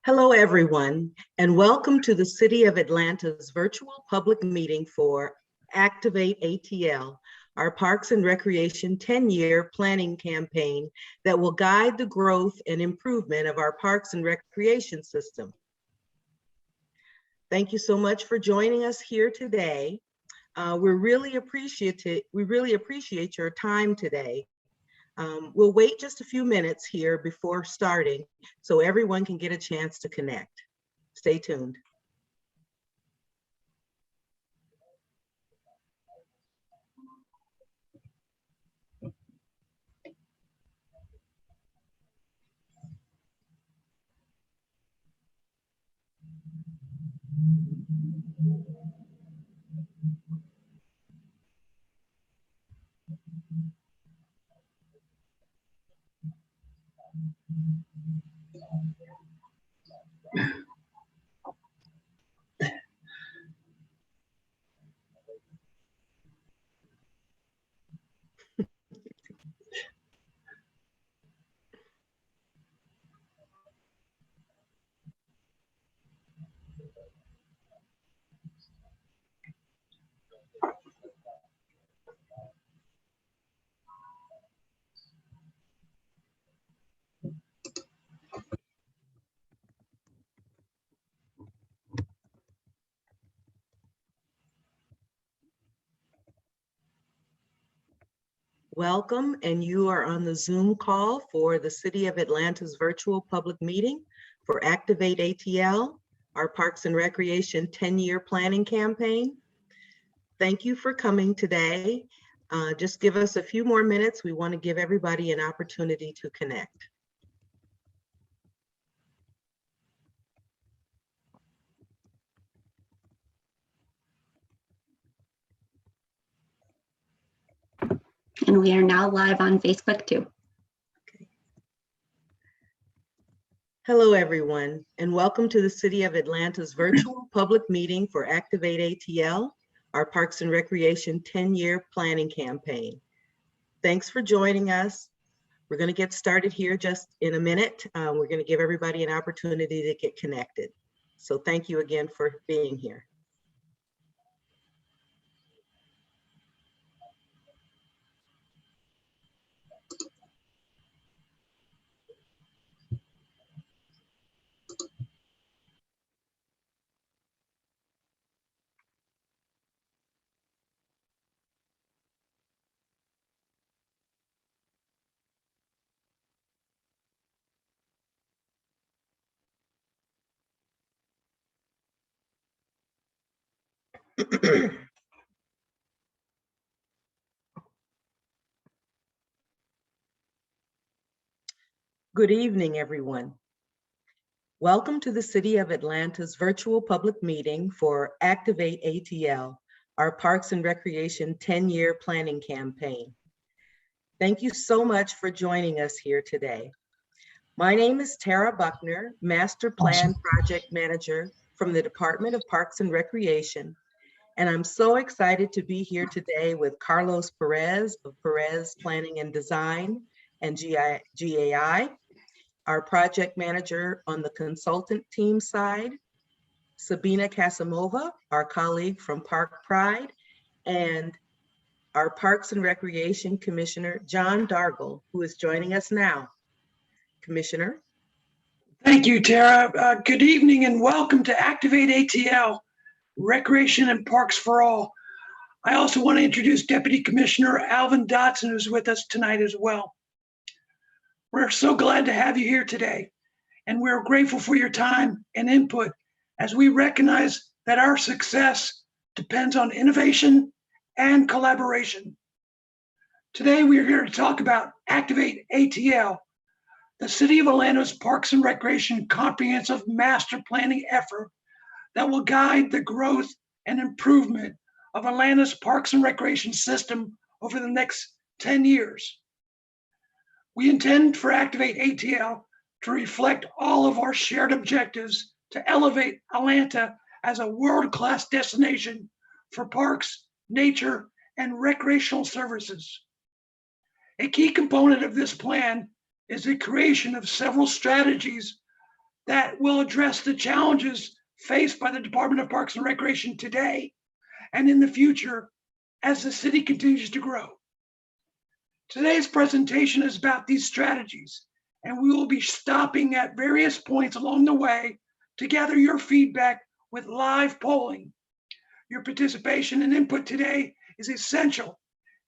Hello, everyone, and welcome to the City of Atlanta's virtual public meeting for ActivateATL, our Parks and Recreation 10-year planning campaign that will guide the growth and improvement of our parks and recreation system. Thank you so much for joining us here today. We really appreciate your time today. We'll wait just a few minutes here before starting so everyone can get a chance to connect. Stay tuned. Welcome, and you are on the Zoom call for the City of Atlanta's virtual public meeting for ActivateATL, our Parks and Recreation 10-year planning campaign. Thank you for coming today. Just give us a few more minutes. We want to give everybody an opportunity to connect. And we are now live on Facebook too. Okay. Hello, everyone, and welcome to the City of Atlanta's virtual public meeting for ActivateATL, our Parks and Recreation 10-year planning campaign. Thanks for joining us. We're going to get started here just in a minute. We're going to give everybody an opportunity to get connected. So thank you again for being here. Good evening, everyone. Welcome to the City of Atlanta's virtual public meeting for ActivateATL, our Parks and Recreation 10-year planning campaign. Thank you so much for joining us here today. My name is Tara Buckner, Master Plan Project Manager from the Department of Parks and Recreation, and I'm so excited to be here today with Carlos Perez of Perez Planning and Design and GAI, our project manager on the consultant team side, Sabina Kasimova, our colleague from Park Pride, and our Parks and Recreation Commissioner, John Dargle, who is joining us now. Commissioner. Thank you, Tara. Good evening and welcome to ActivateATL, Recreation and Parks for All. I also want to introduce Deputy Commissioner Alvin Dotson, who's with us tonight as well. We're so glad to have you here today, and we're grateful for your time and input as we recognize that our success depends on innovation and collaboration. Today, we are here to talk about ActivateATL, the City of Atlanta's Parks and Recreation comprehensive master planning effort that will guide the growth and improvement of Atlanta's Parks and Recreation system over the next 10 years. We intend for ActivateATL to reflect all of our shared objectives to elevate Atlanta as a world-class destination for parks, nature, and recreational services. A key component of this plan is the creation of several strategies that will address the challenges faced by the Department of Parks and Recreation today and in the future as the city continues to grow. Today's presentation is about these strategies, and we will be stopping at various points along the way to gather your feedback with live polling. Your participation and input today is essential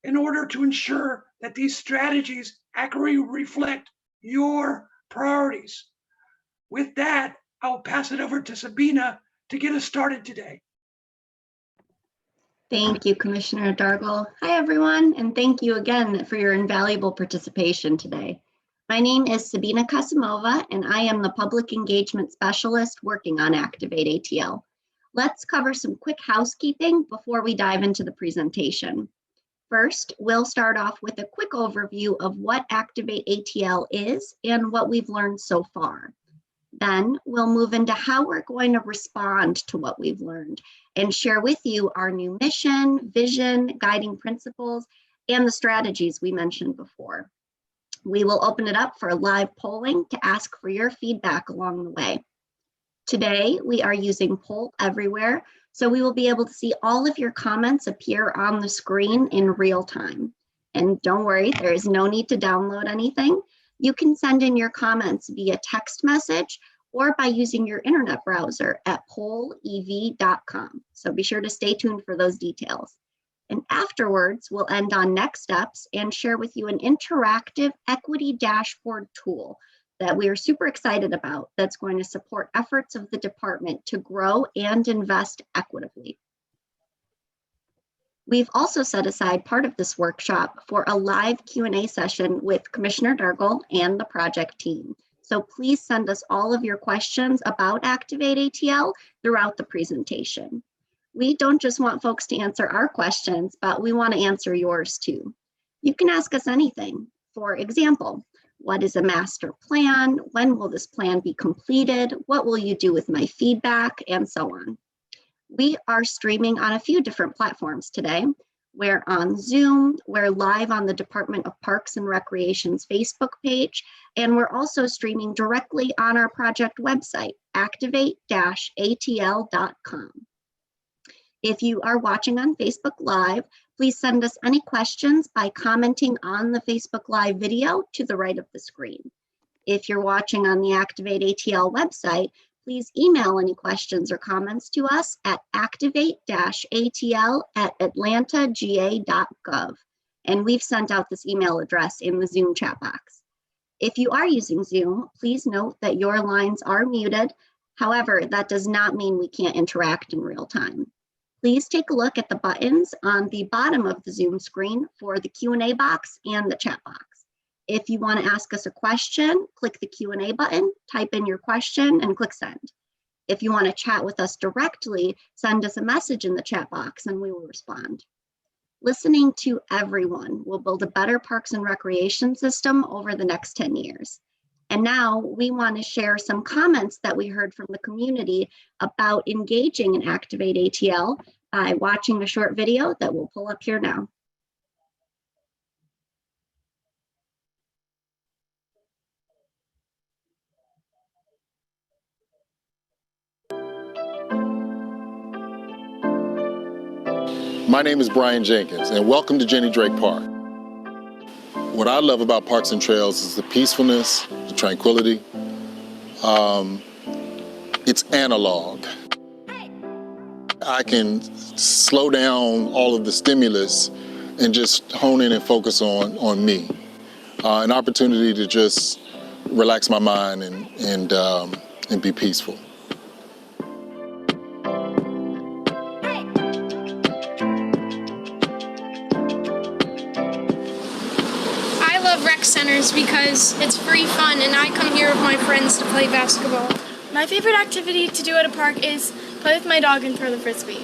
in order to ensure that these strategies accurately reflect your priorities. With that, I will pass it over to Sabina to get us started today. Thank you, Commissioner Dargle. Hi, everyone, and thank you again for your invaluable participation today. My name is Sabina Kasimova, and I am the Public Engagement Specialist working on ActivateATL. Let's cover some quick housekeeping before we dive into the presentation. First, we'll start off with a quick overview of what ActivateATL is and what we've learned so far. Then we'll move into how we're going to respond to what we've learned and share with you our new mission, vision, guiding principles, and the strategies we mentioned before. We will open it up for live polling to ask for your feedback along the way. Today, we are using Poll Everywhere, so we will be able to see all of your comments appear on the screen in real time. And don't worry, there is no need to download anything. You can send in your comments via text message or by using your internet browser at pollev.com. So be sure to stay tuned for those details. And afterwards, we'll end on next steps and share with you an interactive equity dashboard tool that we are super excited about that's going to support efforts of the department to grow and invest equitably. We've also set aside part of this workshop for a live Q&A session with Commissioner Dargle and the project team. So please send us all of your questions about ActivateATL throughout the presentation. We don't just want folks to answer our questions, but we want to answer yours too. You can ask us anything. For example, what is a master plan? When will this plan be completed? What will you do with my feedback? And so on. We are streaming on a few different platforms today. We're on Zoom, we're live on the Department of Parks and Recreation's Facebook page, and we're also streaming directly on our project website, activate-atl.com. If you are watching on Facebook Live, please send us any questions by commenting on the Facebook Live video to the right of the screen. If you're watching on the ActivateATL website, please email any questions or comments to us at activate-atl@atlantag.gov. And we've sent out this email address in the Zoom chat box. If you are using Zoom, please note that your lines are muted. However, that does not mean we can't interact in real time. Please take a look at the buttons on the bottom of the Zoom screen for the Q&A box and the chat box. If you want to ask us a question, click the Q&A button, type in your question, and click send. If you want to chat with us directly, send us a message in the chat box and we will respond. Listening to everyone will build a better parks and recreation system over the next 10 years. And now we want to share some comments that we heard from the community about engaging in ActivateATL by watching a short video that we'll pull up here now. My name is Brian Jenkins, and welcome to Jenny Drake Park. What I love about Parks and Trails is the peacefulness, the tranquility. It's analog. I can slow down all of the stimulus and just hone in and focus on me. An opportunity to just relax my mind and be peaceful. Rec centers because it's free fun and I come here with my friends to play basketball. My favorite activity to do at a park is play with my dog and throw the frisbee.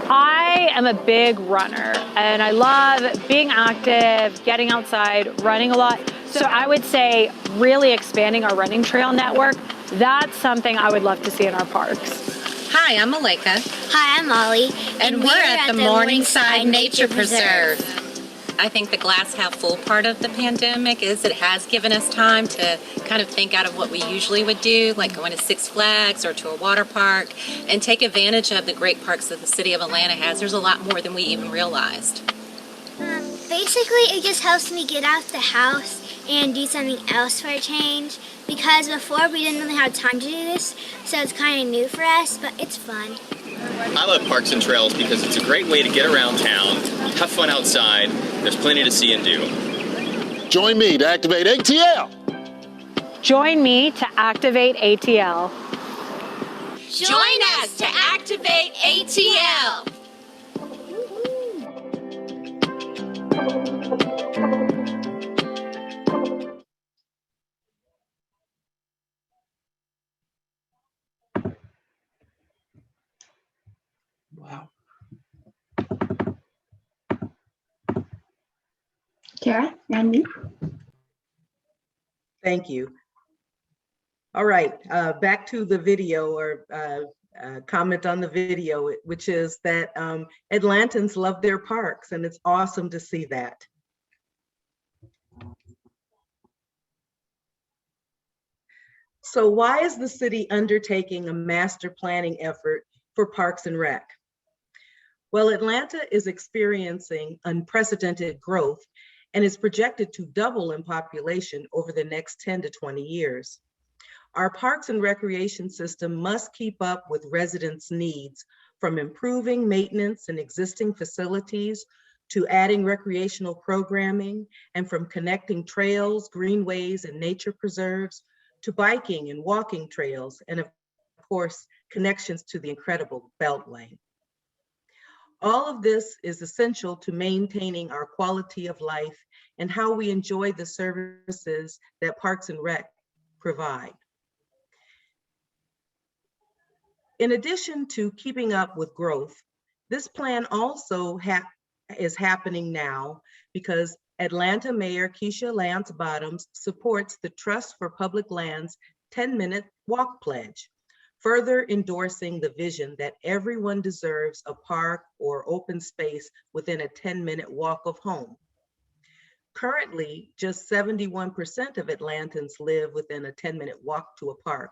I am a big runner and I love being active, getting outside, running a lot. So I would say really expanding our running trail network. That's something I would love to see in our parks. Hi, I'm Malika. Hi, I'm Molly. And we're at the Morningside Nature Preserve. I think the glass half full part of the pandemic is it has given us time to kind of think out of what we usually would do, like going to Six Flags or to a water park, and take advantage of the great parks that the city of Atlanta has. There's a lot more than we even realized. Basically, it just helps me get out the house and do something else for a change, because before we didn't really have time to do this, so it's kind of new for us, but it's fun. I love parks and trails because it's a great way to get around town, have fun outside. There's plenty to see and do. Join me to activate ATL. Join me to activate ATL. Join us to activate ATL. Wow. Tara, Randy? Thank you. All right, back to the video, or comment on the video, which is that Atlantans love their parks, and it's awesome to see that. So why is the city undertaking a master planning effort for Parks and Rec? Well, Atlanta is experiencing unprecedented growth and is projected to double in population over the next 10 to 20 years. Our parks and recreation system must keep up with residents' needs, from improving maintenance and existing facilities to adding recreational programming, and from connecting trails, greenways, and nature preserves to biking and walking trails, and of course, connections to the incredible Beltway. All of this is essential to maintaining our quality of life and how we enjoy the services that Parks and Rec provide. In addition to keeping up with growth, this plan also is happening now because Atlanta Mayor Keisha Lance Bottoms supports the Trust for Public Lands 10-minute walk pledge, further endorsing the vision that everyone deserves a park or open space within a 10-minute walk of home. Currently, just 71% of Atlantans live within a 10-minute walk to a park.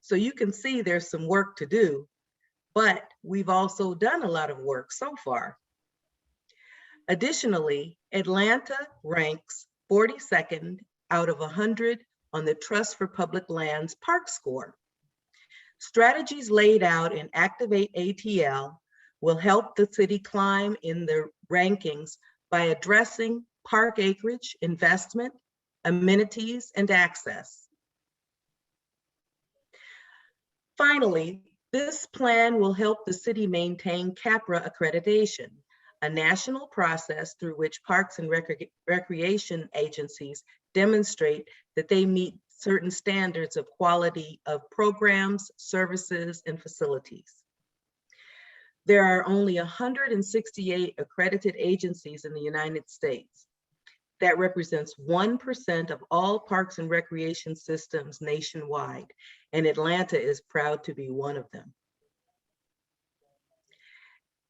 So you can see there's some work to do, but we've also done a lot of work so far. Additionally, Atlanta ranks 42nd out of 100 on the Trust for Public Lands Park Score. Strategies laid out in ActivateATL will help the city climb in the rankings by addressing park acreage, investment, amenities, and access. Finally, this plan will help the city maintain CAPRA accreditation, a national process through which parks and recreation agencies demonstrate that they meet certain standards of quality of programs, services, and facilities. There are only 168 accredited agencies in the United States. That represents 1% of all parks and recreation systems nationwide, and Atlanta is proud to be one of them.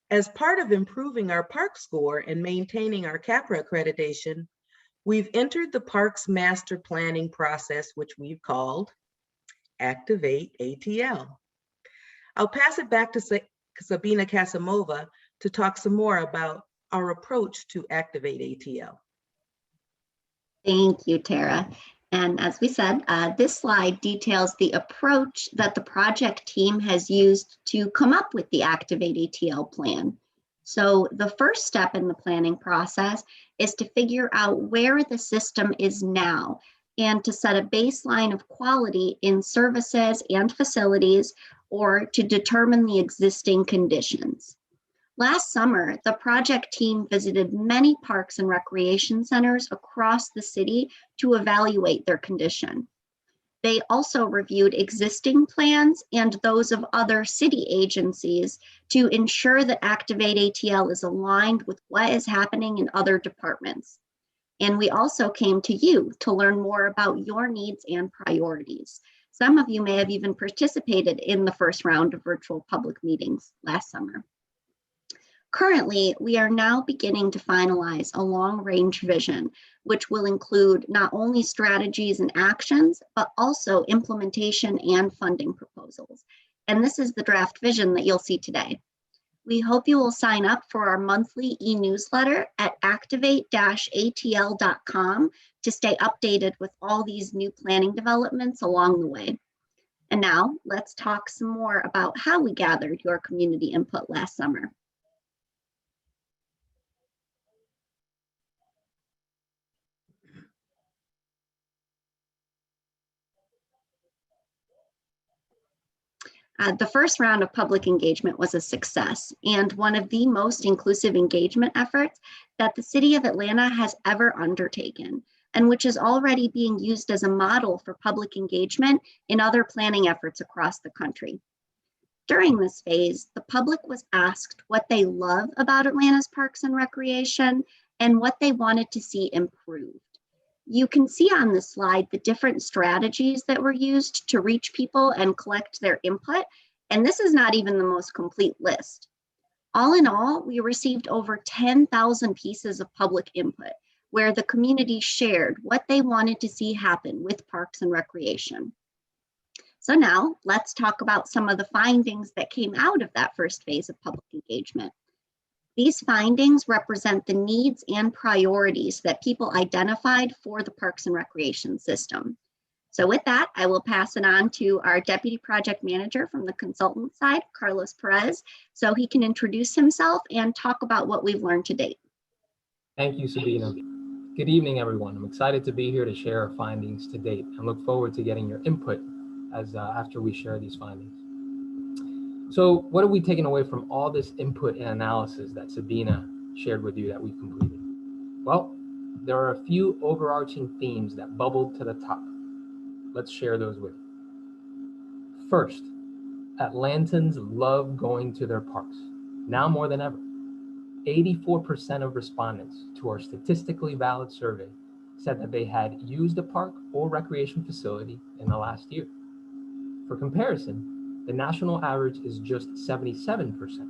As part of improving our park score and maintaining our CAPRA accreditation, we've entered the parks master planning process, which we've called ActivateATL. I'll pass it back to Sabina Kasimova to talk some more about our approach to ActivateATL. Thank you, Tara. And as we said, this slide details the approach that the project team has used to come up with the ActivateATL plan. So the first step in the planning process is to figure out where the system is now and to set a baseline of quality in services and facilities, or to determine the existing conditions. Last summer, the project team visited many parks and recreation centers across the city to evaluate their condition. They also reviewed existing plans and those of other city agencies to ensure that ActivateATL is aligned with what is happening in other departments. And we also came to you to learn more about your needs and priorities. Some of you may have even participated in the first round of virtual public meetings last summer. Currently, we are now beginning to finalize a long-range vision, which will include not only strategies and actions, but also implementation and funding proposals. And this is the draft vision that you'll see today. We hope you will sign up for our monthly e-newsletter at activate-atl.com to stay updated with all these new planning developments along the way. And now let's talk some more about how we gathered your community input last summer. The first round of public engagement was a success and one of the most inclusive engagement efforts that the City of Atlanta has ever undertaken, and which is already being used as a model for public engagement in other planning efforts across the country. During this phase, the public was asked what they love about Atlanta's parks and recreation and what they wanted to see improved. You can see on this slide the different strategies that were used to reach people and collect their input, and this is not even the most complete list. All in all, we received over 10,000 pieces of public input, where the community shared what they wanted to see happen with parks and recreation. So now let's talk about some of the findings that came out of that first phase of public engagement. These findings represent the needs and priorities that people identified for the Parks and Recreation system. So with that, I will pass it on to our Deputy Project Manager from the consultant side, Carlos Perez, so he can introduce himself and talk about what we've learned to date. Thank you, Sabina. Good evening, everyone. I'm excited to be here to share our findings to date and look forward to getting your input after we share these findings. So what have we taken away from all this input and analysis that Sabina shared with you that we've completed? Well, there are a few overarching themes that bubbled to the top. Let's share those with you. First, Atlantans love going to their parks, now more than ever. 84% of respondents to our statistically valid survey said that they had used a park or recreation facility in the last year. For comparison, the national average is just 77%.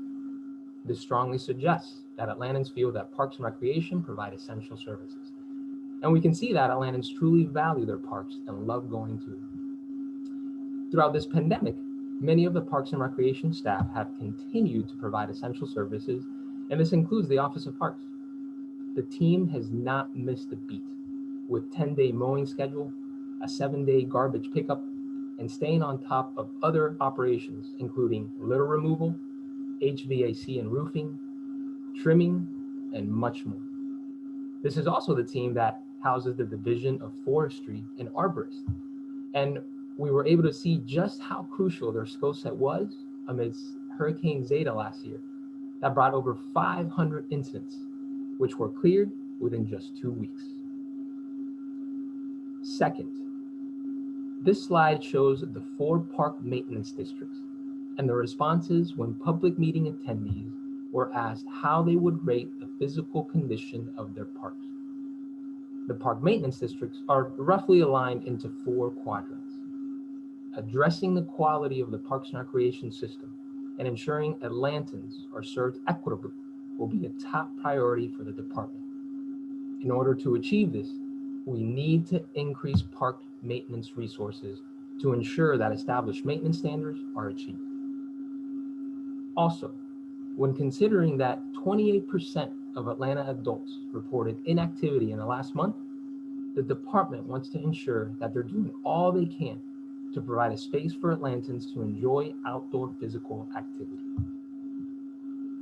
This strongly suggests that Atlantans feel that parks and recreation provide essential services. And we can see that Atlantans truly value their parks and love going to them. Throughout this pandemic, many of the parks and recreation staff have continued to provide essential services, and this includes the Office of Parks. The team has not missed a beat, with 10-day mowing schedule, a 7-day garbage pickup, and staying on top of other operations, including litter removal, HVAC and roofing, trimming, and much more. This is also the team that houses the Division of Forestry and Arborists. And we were able to see just how crucial their skill set was amidst Hurricane Zeta last year that brought over 500 incidents, which were cleared within just 2 weeks. Second, this slide shows the 4 park maintenance districts and the responses when public meeting attendees were asked how they would rate the physical condition of their parks. The park maintenance districts are roughly aligned into 4 quadrants. Addressing the quality of the Parks and Recreation system and ensuring Atlantans are served equitably will be a top priority for the department. In order to achieve this, we need to increase park maintenance resources to ensure that established maintenance standards are achieved. Also, when considering that 28% of Atlanta adults reported inactivity in the last month, the department wants to ensure that they're doing all they can to provide a space for Atlantans to enjoy outdoor physical activity.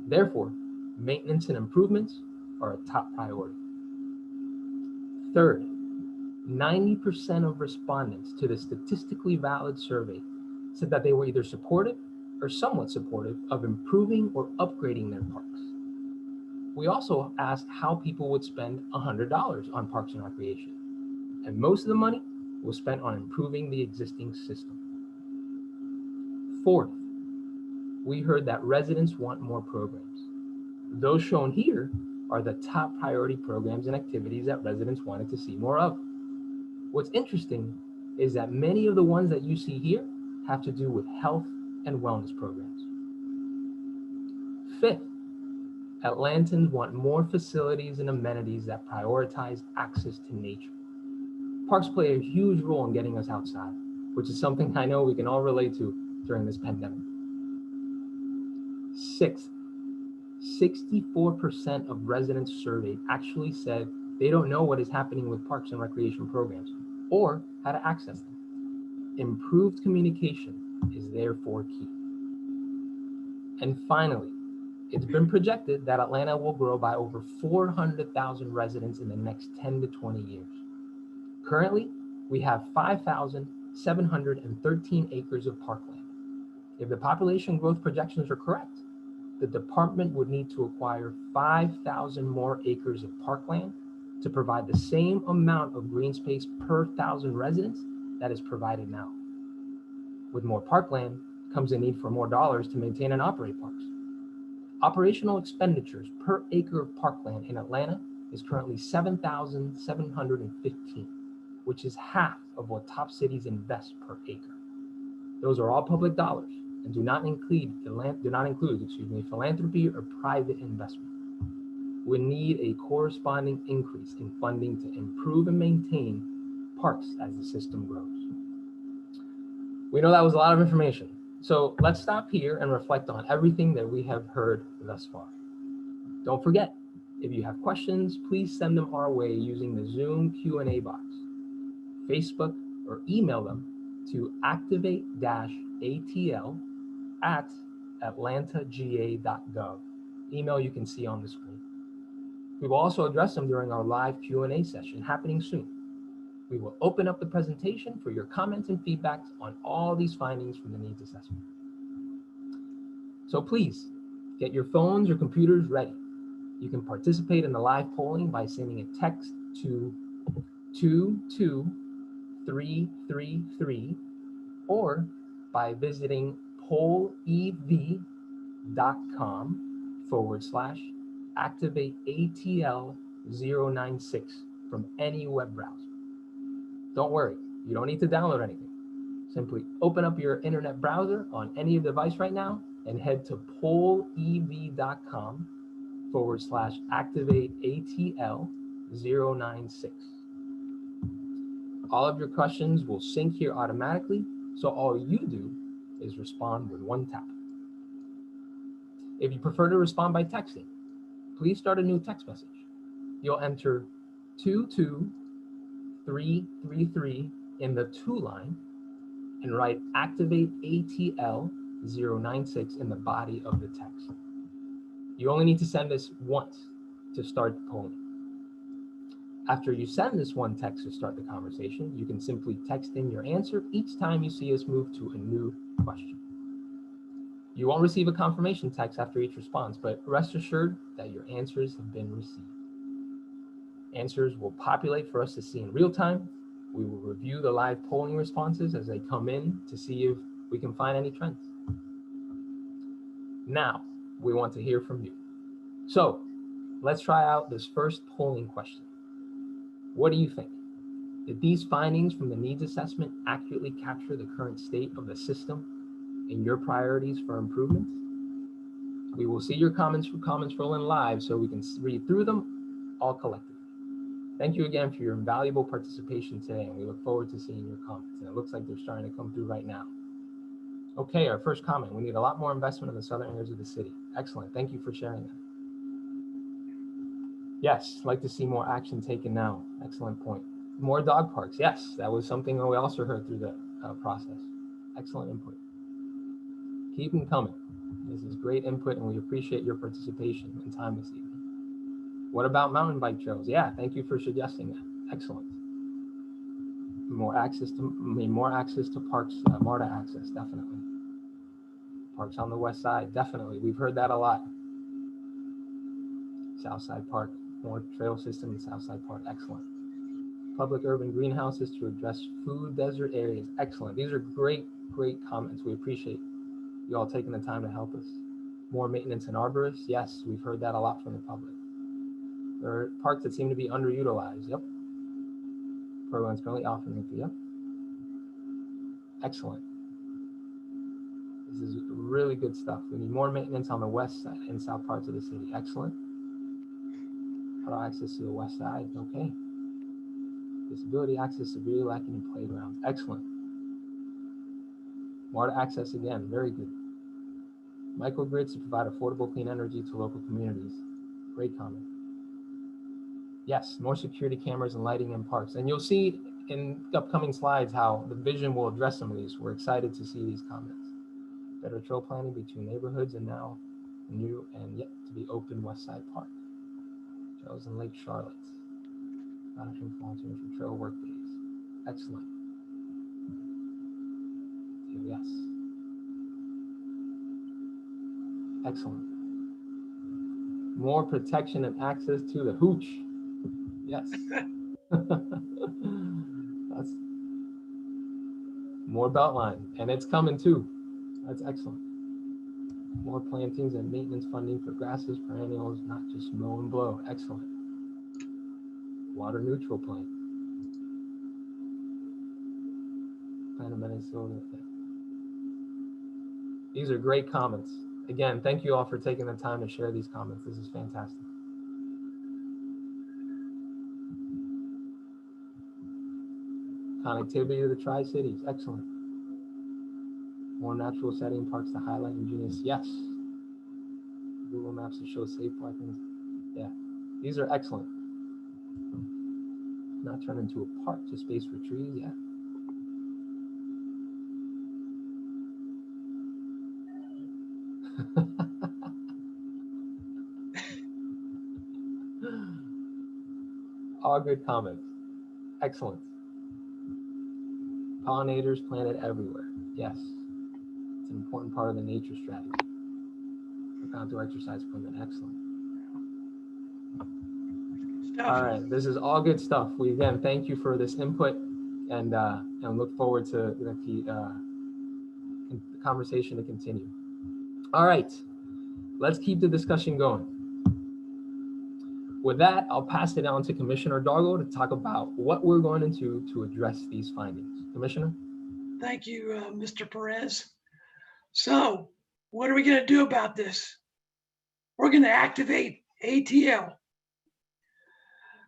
Therefore, maintenance and improvements are a top priority. Third, 90% of respondents to the statistically valid survey said that they were either supportive or somewhat supportive of improving or upgrading their parks. We also asked how people would spend $100 on parks and recreation, and most of the money was spent on improving the existing system. Fourth, we heard that residents want more programs. Those shown here are the top priority programs and activities that residents wanted to see more of. What's interesting is that many of the ones that you see here have to do with health and wellness programs. Fifth, Atlantans want more facilities and amenities that prioritize access to nature. Parks play a huge role in getting us outside, which is something I know we can all relate to during this pandemic. Sixth, 64% of residents surveyed actually said they don't know what is happening with parks and recreation programs or how to access them. Improved communication is therefore key. And finally, it's been projected that Atlanta will grow by over 400,000 residents in the next 10 to 20 years. Currently, we have 5,713 acres of parkland. If the population growth projections are correct, the department would need to acquire 5,000 more acres of parkland to provide the same amount of green space per 1,000 residents that is provided now. With more parkland comes a need for more dollars to maintain and operate parks. Operational expenditures per acre of parkland in Atlanta is currently $7,715, which is half of what top cities invest per acre. Those are all public dollars and do not include philanthropy or private investment. We need a corresponding increase in funding to improve and maintain parks as the system grows. We know that was a lot of information, so let's stop here and reflect on everything that we have heard thus far. Don't forget, if you have questions, please send them our way using the Zoom Q&A box, Facebook, or email them to ActivateATL@atlantagA.gov, email you can see on the screen. We will also address them during our live Q&A session happening soon. We will open up the presentation for your comments and feedbacks on all these findings from the needs assessment. So please get your phones or computers ready. You can participate in the live polling by sending a text to 22333 or by visiting pollev.com/ActivateATL096 from any web browser. Don't worry, you don't need to download anything. Simply open up your internet browser on any device right now and head to pollev.com/ActivateATL096. All of your questions will sync here automatically, so all you do is respond with one tap. If you prefer to respond by texting, please start a new text message. You'll enter 22333 in the to line and write ActivateATL096 in the body of the text. You only need to send this once to start the polling. After you send this one text to start the conversation, you can simply text in your answer each time you see us move to a new question. You won't receive a confirmation text after each response, but rest assured that your answers have been received. Answers will populate for us to see in real time. We will review the live polling responses as they come in to see if we can find any trends. Now, we want to hear from you. So let's try out this first polling question. What do you think? Did these findings from the needs assessment accurately capture the current state of the system and your priorities for improvements? We will see your comments roll in live so we can read through them all collectively. Thank you again for your invaluable participation today, and we look forward to seeing your comments. And it looks like they're starting to come through right now. Okay, our first comment, we need a lot more investment in the southern areas of the city. Excellent, thank you for sharing that. Yes, like to see more action taken now. Excellent point. More dog parks, yes, that was something that we also heard through the process. Excellent input. Keep them coming. This is great input and we appreciate your participation and time this evening. What about mountain bike trails? Yeah, thank you for suggesting that. Excellent. More access to parks, MARTA access, definitely. Parks on the west side, definitely. We've heard that a lot. Southside Park, more trail system in Southside Park, excellent. Public urban greenhouses to address food desert areas, excellent. These are great comments. We appreciate you all taking the time to help us. More maintenance and arborists, yes, we've heard that a lot from the public. There are parks that seem to be underutilized, yep. Programs currently offering it, yep. Excellent. This is really good stuff. We need more maintenance on the west side and south parts of the city. Excellent. Auto access to the west side. Okay. Disability access severely lacking in playgrounds. Excellent. Water access again. Very good. Microgrids to provide affordable clean energy to local communities. Great comment. Yes, more security cameras and lighting in parks. And you'll see in upcoming slides how the vision will address some of these. We're excited to see these comments. Better trail planning between neighborhoods and now new and yet to be open West Side Park. Trails in Lake Charlotte. Not an influencer for trail work days. Excellent. Yes. Excellent. More protection and access to the hooch. Yes. That's more Beltline, and it's coming too. That's excellent. More plantings and maintenance funding for grasses, perennials, not just mow and blow. Excellent. Water neutral plant. Plant of Minnesota. These are great comments. Again, thank you all for taking the time to share these comments. This is fantastic. Connectivity to the Tri-Cities, excellent. More natural setting parks to highlight ingenious, yes. Google Maps to show safe parking, yeah. These are excellent. Not turn into a park, just space for trees, yeah. All good comments, excellent. Pollinators planted everywhere, yes. It's an important part of the nature strategy. Outdoor exercise equipment, excellent. All right, this is all good stuff. We again thank you for this input, and look forward to the conversation to continue. All right, let's keep the discussion going. With that, I'll pass it on to Commissioner Dargo to talk about what we're going to do to address these findings. Commissioner? Thank you, Mr. Perez. So what are we going to do about this? We're going to activate ATL.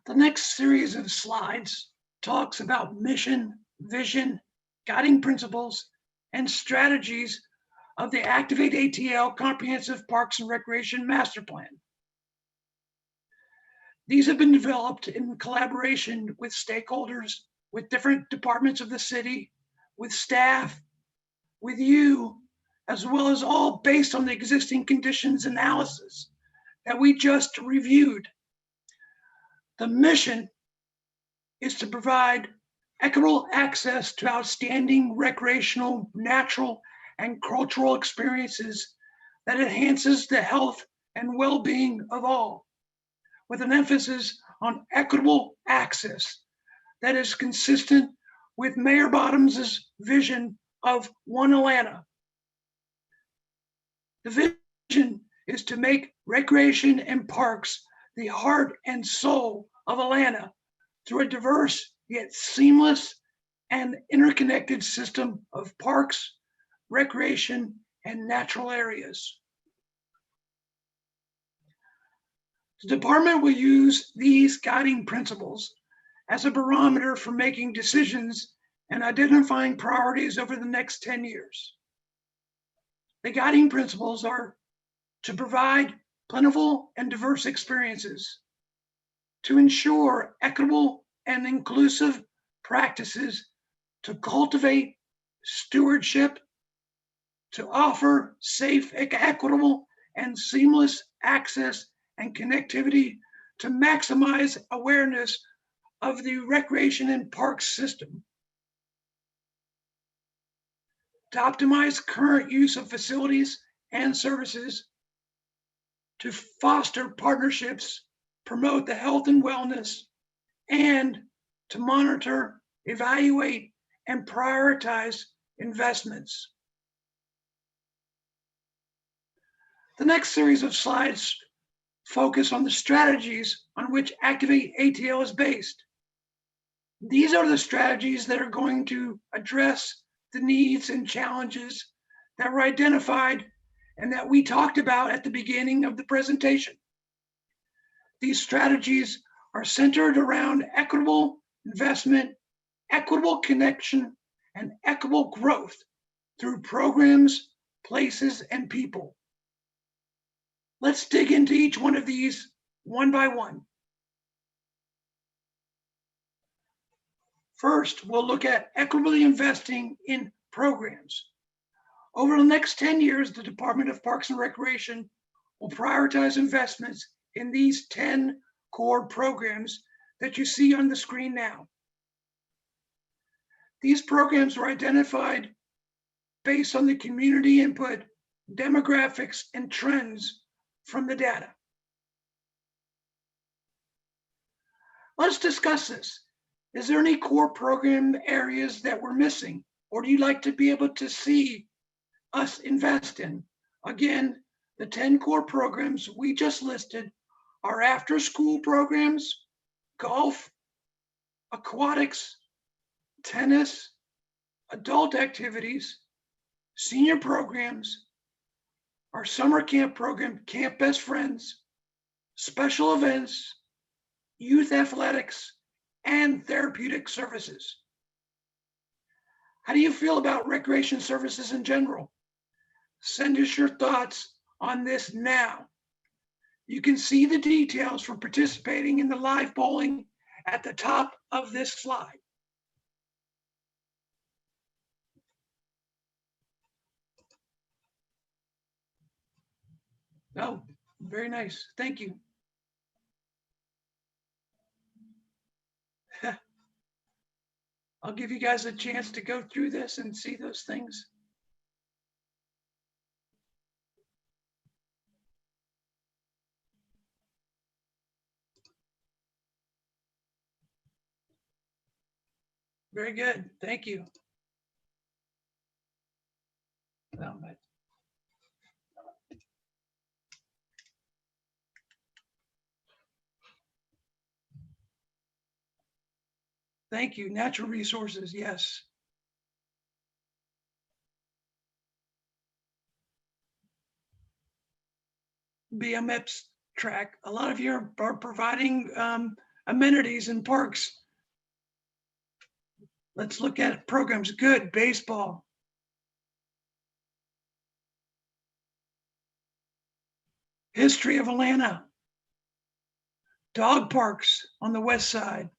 The next series of slides talks about mission, vision, guiding principles, and strategies of the ActivateATL Comprehensive Parks and Recreation Master Plan. These have been developed in collaboration with stakeholders, with different departments of the city, with staff, with you, as well as all based on the existing conditions analysis that we just reviewed. The mission is to provide equitable access to outstanding recreational, natural, and cultural experiences that enhances the health and well-being of all, with an emphasis on equitable access that is consistent with Mayor Bottom's vision of One Atlanta. The vision is to make recreation and parks the heart and soul of Atlanta through a diverse yet seamless and interconnected system of parks, recreation, and natural areas. The department will use these guiding principles as a barometer for making decisions and identifying priorities over the next 10 years. The guiding principles are to provide plentiful and diverse experiences, to ensure equitable and inclusive practices, to cultivate stewardship, to offer safe, equitable, and seamless access and connectivity, to maximize awareness of the recreation and parks system, to optimize current use of facilities and services, to foster partnerships, promote the health and wellness, and to monitor, evaluate, and prioritize investments. The next series of slides focus on the strategies on which ActivateATL is based. These are the strategies that are going to address the needs and challenges that were identified and that we talked about at the beginning of the presentation. These strategies are centered around equitable investment, equitable connection, and equitable growth through programs, places, and people. Let's dig into each one of these one by one. First, we'll look at equitably investing in programs. Over the next 10 years, the Department of Parks and Recreation will prioritize investments in these 10 core programs that you see on the screen now. These programs were identified based on the community input, demographics, and trends from the data. Let's discuss this. Is there any core program areas that we're missing, or do you like to be able to see us invest in? Again, the 10 core programs we just listed are after-school programs, golf, aquatics, tennis, adult activities, senior programs, our summer camp program, Camp Best Friends, special events, youth athletics, and therapeutic services. How do you feel about recreation services in general? Send us your thoughts on this now. You can see the details for participating in the live polling at the top of this slide. Oh, very nice. Thank you. I'll give you guys a chance to go through this and see those things. Very good. Thank you. Thank you. Natural resources, yes. BMX track. A lot of you are providing amenities in parks. Let's look at programs. Good. Baseball. History of Atlanta. Dog parks on the west side.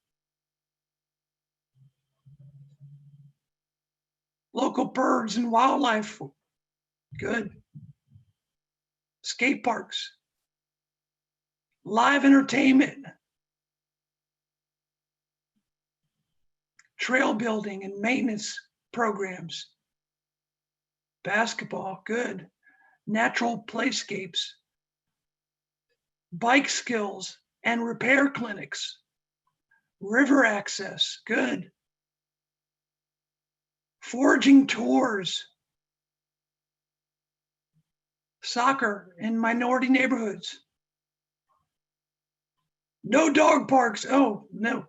Local birds and wildlife. Good. Skate parks. Live entertainment. Trail building and maintenance programs. Basketball, good. Natural playscapes. Bike skills and repair clinics. River access, good. Foraging tours. Soccer in minority neighborhoods. No dog parks. Oh, no.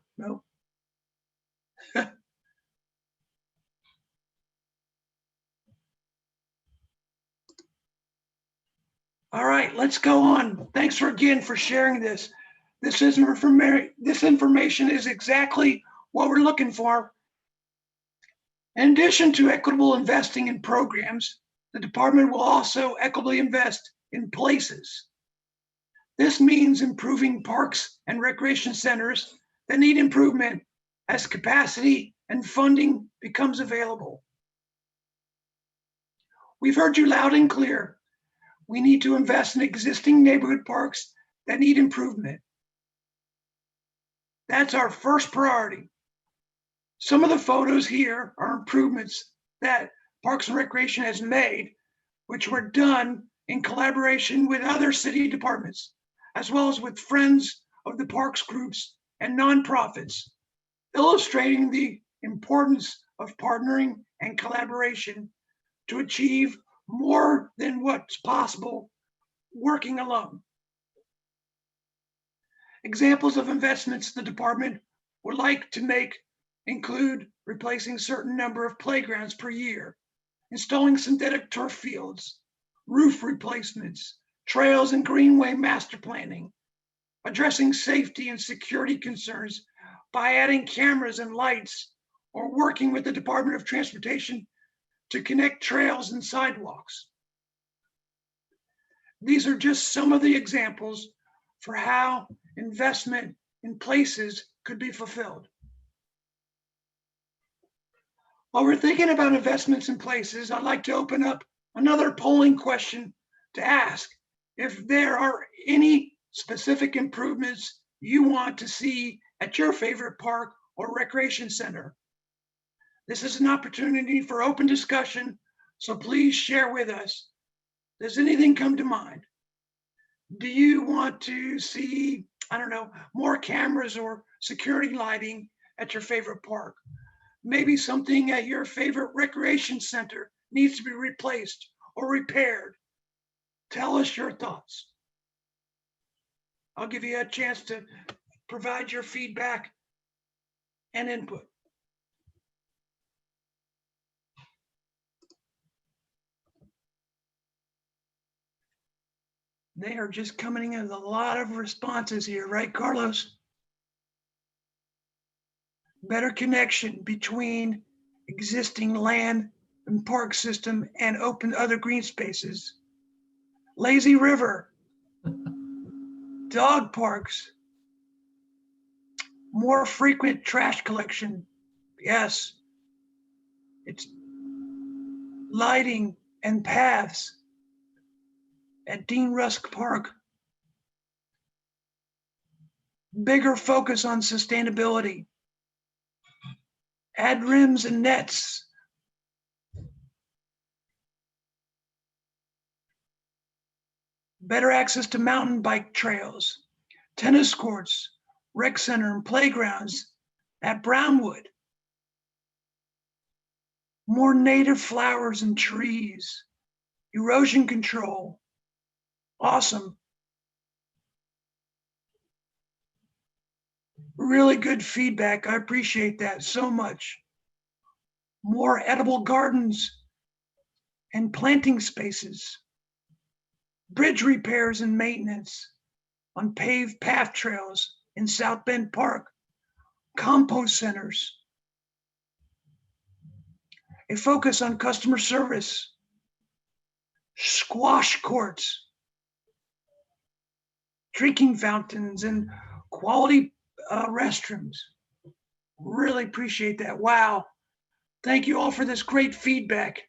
All right, let's go on. Thanks again for sharing this. This information is exactly what we're looking for. In addition to equitable investing in programs, the department will also equitably invest in places. This means improving parks and recreation centers that need improvement as capacity and funding becomes available. We've heard you loud and clear. We need to invest in existing neighborhood parks that need improvement. That's our first priority. Some of the photos here are improvements that Parks and Recreation has made, which were done in collaboration with other city departments, as well as with friends of the parks groups and nonprofits, illustrating the importance of partnering and collaboration to achieve more than what's possible working alone. Examples of investments the department would like to make include replacing certain number of playgrounds per year, installing synthetic turf fields, roof replacements, trails and greenway master planning, addressing safety and security concerns by adding cameras and lights, or working with the Department of Transportation to connect trails and sidewalks. These are just some of the examples for how investment in places could be fulfilled. While we're thinking about investments in places, I'd like to open up another polling question to ask if there are any specific improvements you want to see at your favorite park or recreation center. This is an opportunity for open discussion, so please share with us. Does anything come to mind? Do you want to see, I don't know, more cameras or security lighting at your favorite park? Maybe something at your favorite recreation center needs to be replaced or repaired. Tell us your thoughts. I'll give you a chance to provide your feedback and input. They are just coming in with a lot of responses here, right, Carlos? Better connection between existing land and park system and open other green spaces. Lazy river, dog parks, more frequent trash collection. Yes, it's lighting and paths at Dean Rusk Park. Bigger focus on sustainability. Add rims and nets. Better access to mountain bike trails, tennis courts, rec center and playgrounds at Brownwood. More native flowers and trees, erosion control. Awesome. Really good feedback. I appreciate that so much. More edible gardens and planting spaces. Bridge repairs and maintenance on paved path trails in South Bend Park. Compost centers. A focus on customer service. Squash courts. Drinking fountains and quality restrooms. Really appreciate that. Wow. Thank you all for this great feedback.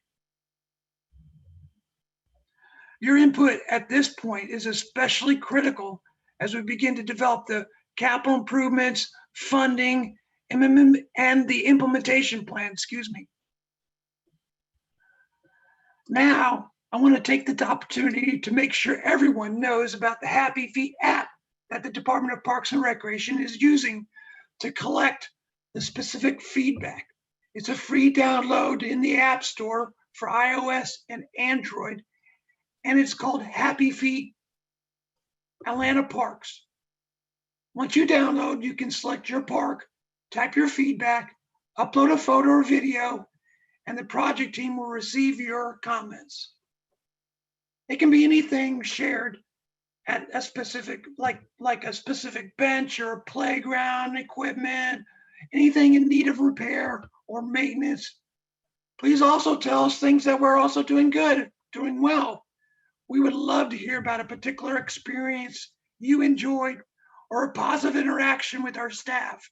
Your input at this point is especially critical as we begin to develop the capital improvements, funding, and the implementation plan, Now, I want to take the opportunity to make sure everyone knows about the Happy Feet app that the Department of Parks and Recreation is using to collect the specific feedback. It's a free download in the App Store for iOS and Android, and it's called Happy Feet Atlanta Parks. Once you download, you can select your park, type your feedback, upload a photo or video, and the project team will receive your comments. It can be anything shared at a specific, like a specific bench or a playground, equipment, anything in need of repair or maintenance. Please also tell us things that we're also doing good, doing well. We would love to hear about a particular experience you enjoyed or a positive interaction with our staff.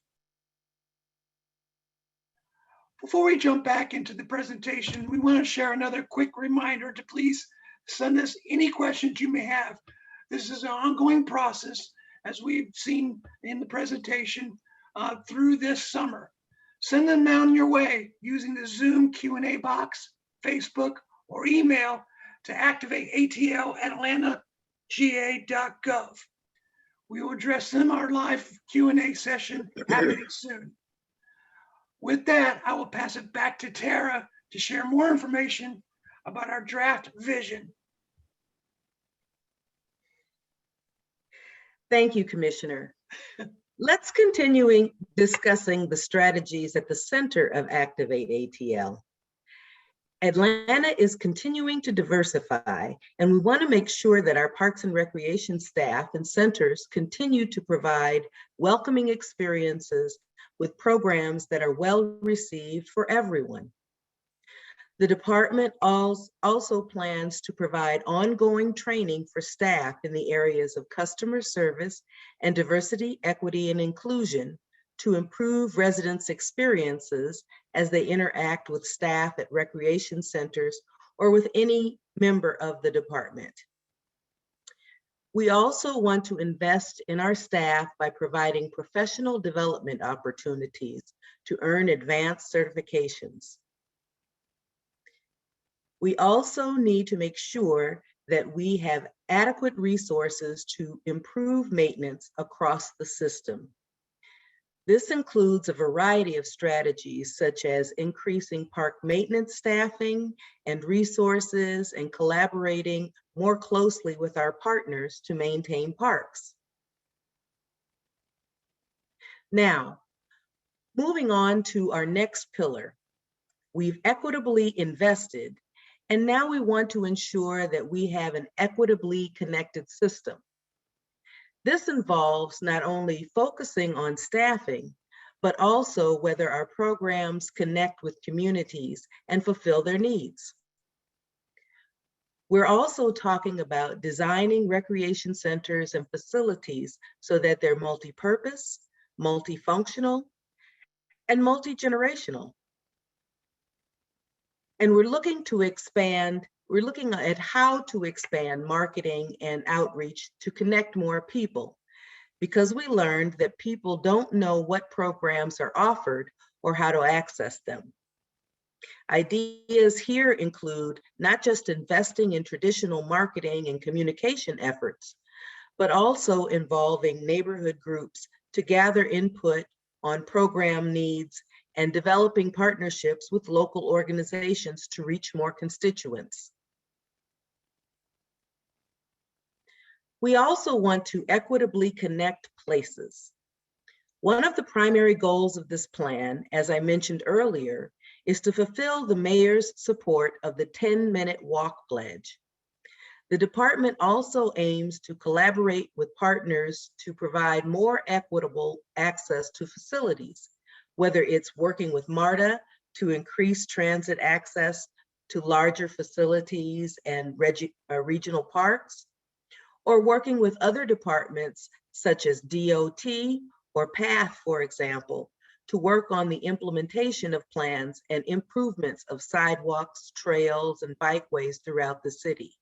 Before we jump back into the presentation, we want to share another quick reminder to please send us any questions you may have. This is an ongoing process, as we've seen in the presentation through this summer. Send them down your way using the Zoom Q&A box, Facebook, or email to ActivateATL@atlantanga.gov. We will address them in our live Q&A session happening soon. With that, I will pass it back to Tara to share more information about our draft vision. Thank you, Commissioner. Let's continue discussing the strategies at the center of ActivateATL. Atlanta is continuing to diversify, and we want to make sure that our parks and recreation staff and centers continue to provide welcoming experiences with programs that are well received for everyone. The department also plans to provide ongoing training for staff in the areas of customer service and diversity, equity, and inclusion to improve residents' experiences as they interact with staff at recreation centers or with any member of the department. We also want to invest in our staff by providing professional development opportunities to earn advanced certifications. We also need to make sure that we have adequate resources to improve maintenance across the system. This includes a variety of strategies such as increasing park maintenance staffing and resources and collaborating more closely with our partners to maintain parks. Now, moving on to our next pillar, we've equitably invested, and now we want to ensure that we have an equitably connected system. This involves not only focusing on staffing, but also whether our programs connect with communities and fulfill their needs. We're also talking about designing recreation centers and facilities so that they're multi-purpose, multifunctional, and multi-generational. And we're looking at how to expand marketing and outreach to connect more people, because we learned that people don't know what programs are offered or how to access them. Ideas here include not just investing in traditional marketing and communication efforts, but also involving neighborhood groups to gather input on program needs and developing partnerships with local organizations to reach more constituents. We also want to equitably connect places. One of the primary goals of this plan, as I mentioned earlier, is to fulfill the mayor's support of the 10-minute walk pledge. The department also aims to collaborate with partners to provide more equitable access to facilities, whether it's working with MARTA to increase transit access to larger facilities and regional parks, or working with other departments such as DOT or PATH, for example, to work on the implementation of plans and improvements of sidewalks, trails, and bikeways throughout the city.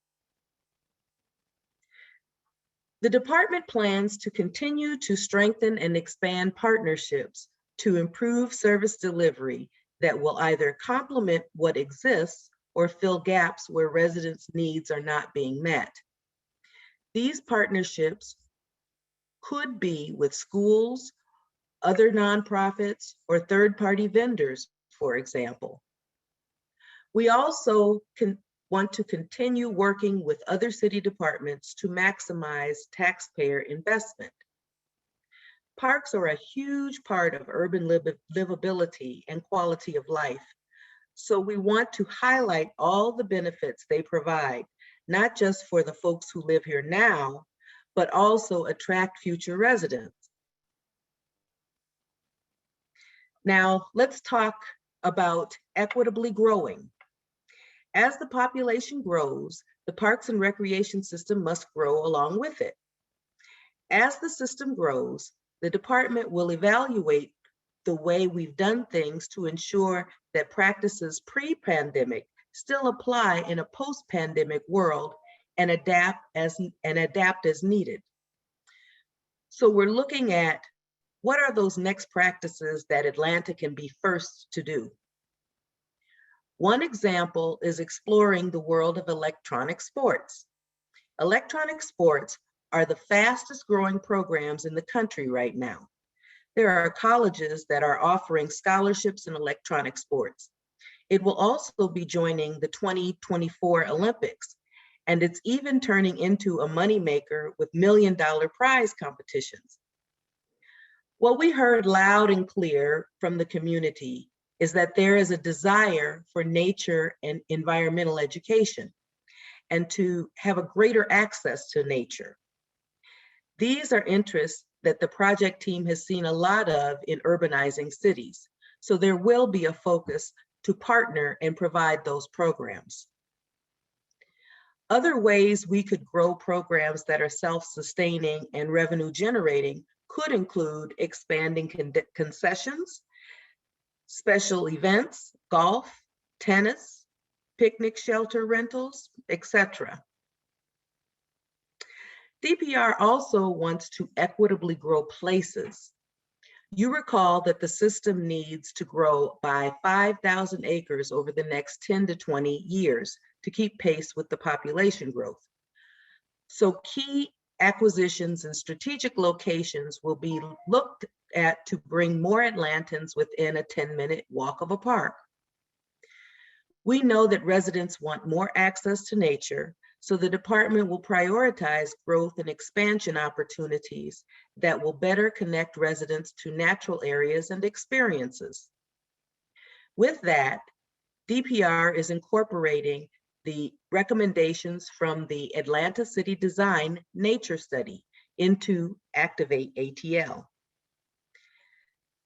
The department plans to continue to strengthen and expand partnerships to improve service delivery that will either complement what exists or fill gaps where residents' needs are not being met. These partnerships could be with schools, other nonprofits, or third-party vendors, for example. We also want to continue working with other city departments to maximize taxpayer investment. Parks are a huge part of urban livability and quality of life. So we want to highlight all the benefits they provide, not just for the folks who live here now, but also attract future residents. Now, let's talk about equitably growing. As the population grows, the parks and recreation system must grow along with it. As the system grows, the department will evaluate the way we've done things to ensure that practices pre-pandemic still apply in a post-pandemic world and adapt as needed. So we're looking at what are those next practices that Atlanta can be first to do. One example is exploring the world of electronic sports. Electronic sports are the fastest growing programs in the country right now. There are colleges that are offering scholarships in electronic sports. It will also be joining the 2024 Olympics, and it's even turning into a moneymaker with million-dollar prize competitions. What we heard loud and clear from the community is that there is a desire for nature and environmental education and to have a greater access to nature. These are interests that the project team has seen a lot of in urbanizing cities. So there will be a focus to partner and provide those programs. Other ways we could grow programs that are self-sustaining and revenue generating could include expanding concessions, special events, golf, tennis, picnic shelter rentals, etc. DPR also wants to equitably grow places. You recall that the system needs to grow by 5,000 acres over the next 10 to 20 years to keep pace with the population growth. So key acquisitions and strategic locations will be looked at to bring more Atlantans within a 10-minute walk of a park. We know that residents want more access to nature, so the department will prioritize growth and expansion opportunities that will better connect residents to natural areas and experiences. With that, DPR is incorporating the recommendations from the Atlanta City Design Nature Study into ActivateATL.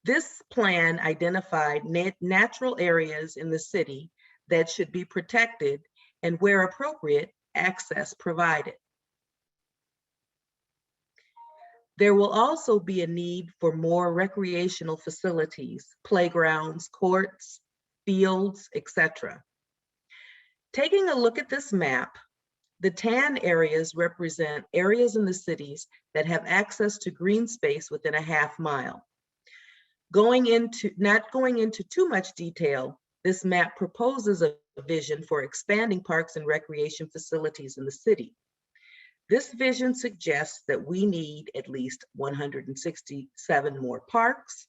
This plan identified natural areas in the city that should be protected and, where appropriate, access provided. There will also be a need for more recreational facilities, playgrounds, courts, fields, etc. Taking a look at this map, the tan areas represent areas in the cities that have access to green space within a half mile. Not going into too much detail, this map proposes a vision for expanding parks and recreation facilities in the city. This vision suggests that we need at least 167 more parks,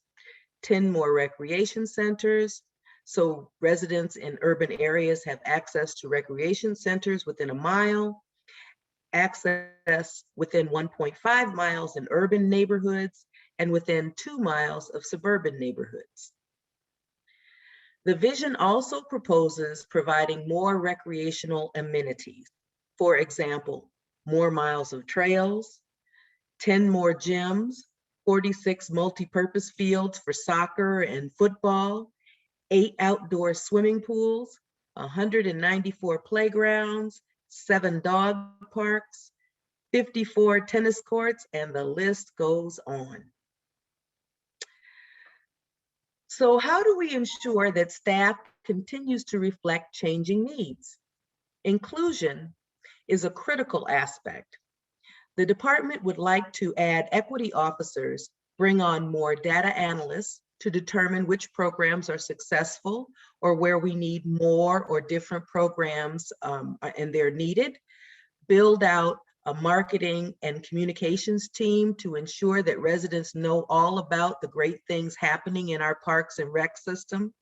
10 more recreation centers, so residents in urban areas have access to recreation centers within a mile, access within 1.5 miles in urban neighborhoods, and within 2 miles of suburban neighborhoods. The vision also proposes providing more recreational amenities. For example, more miles of trails, 10 more gyms, 46 multi-purpose fields for soccer and football, 8 outdoor swimming pools, 194 playgrounds, 7 dog parks, 54 tennis courts, and the list goes on. So how do we ensure that staff continues to reflect changing needs? Inclusion is a critical aspect. The department would like to add equity officers, bring on more data analysts to determine which programs are successful or where we need more or different programs and they're needed, build out a marketing and communications team to ensure that residents know all about the great things happening in our parks and rec system.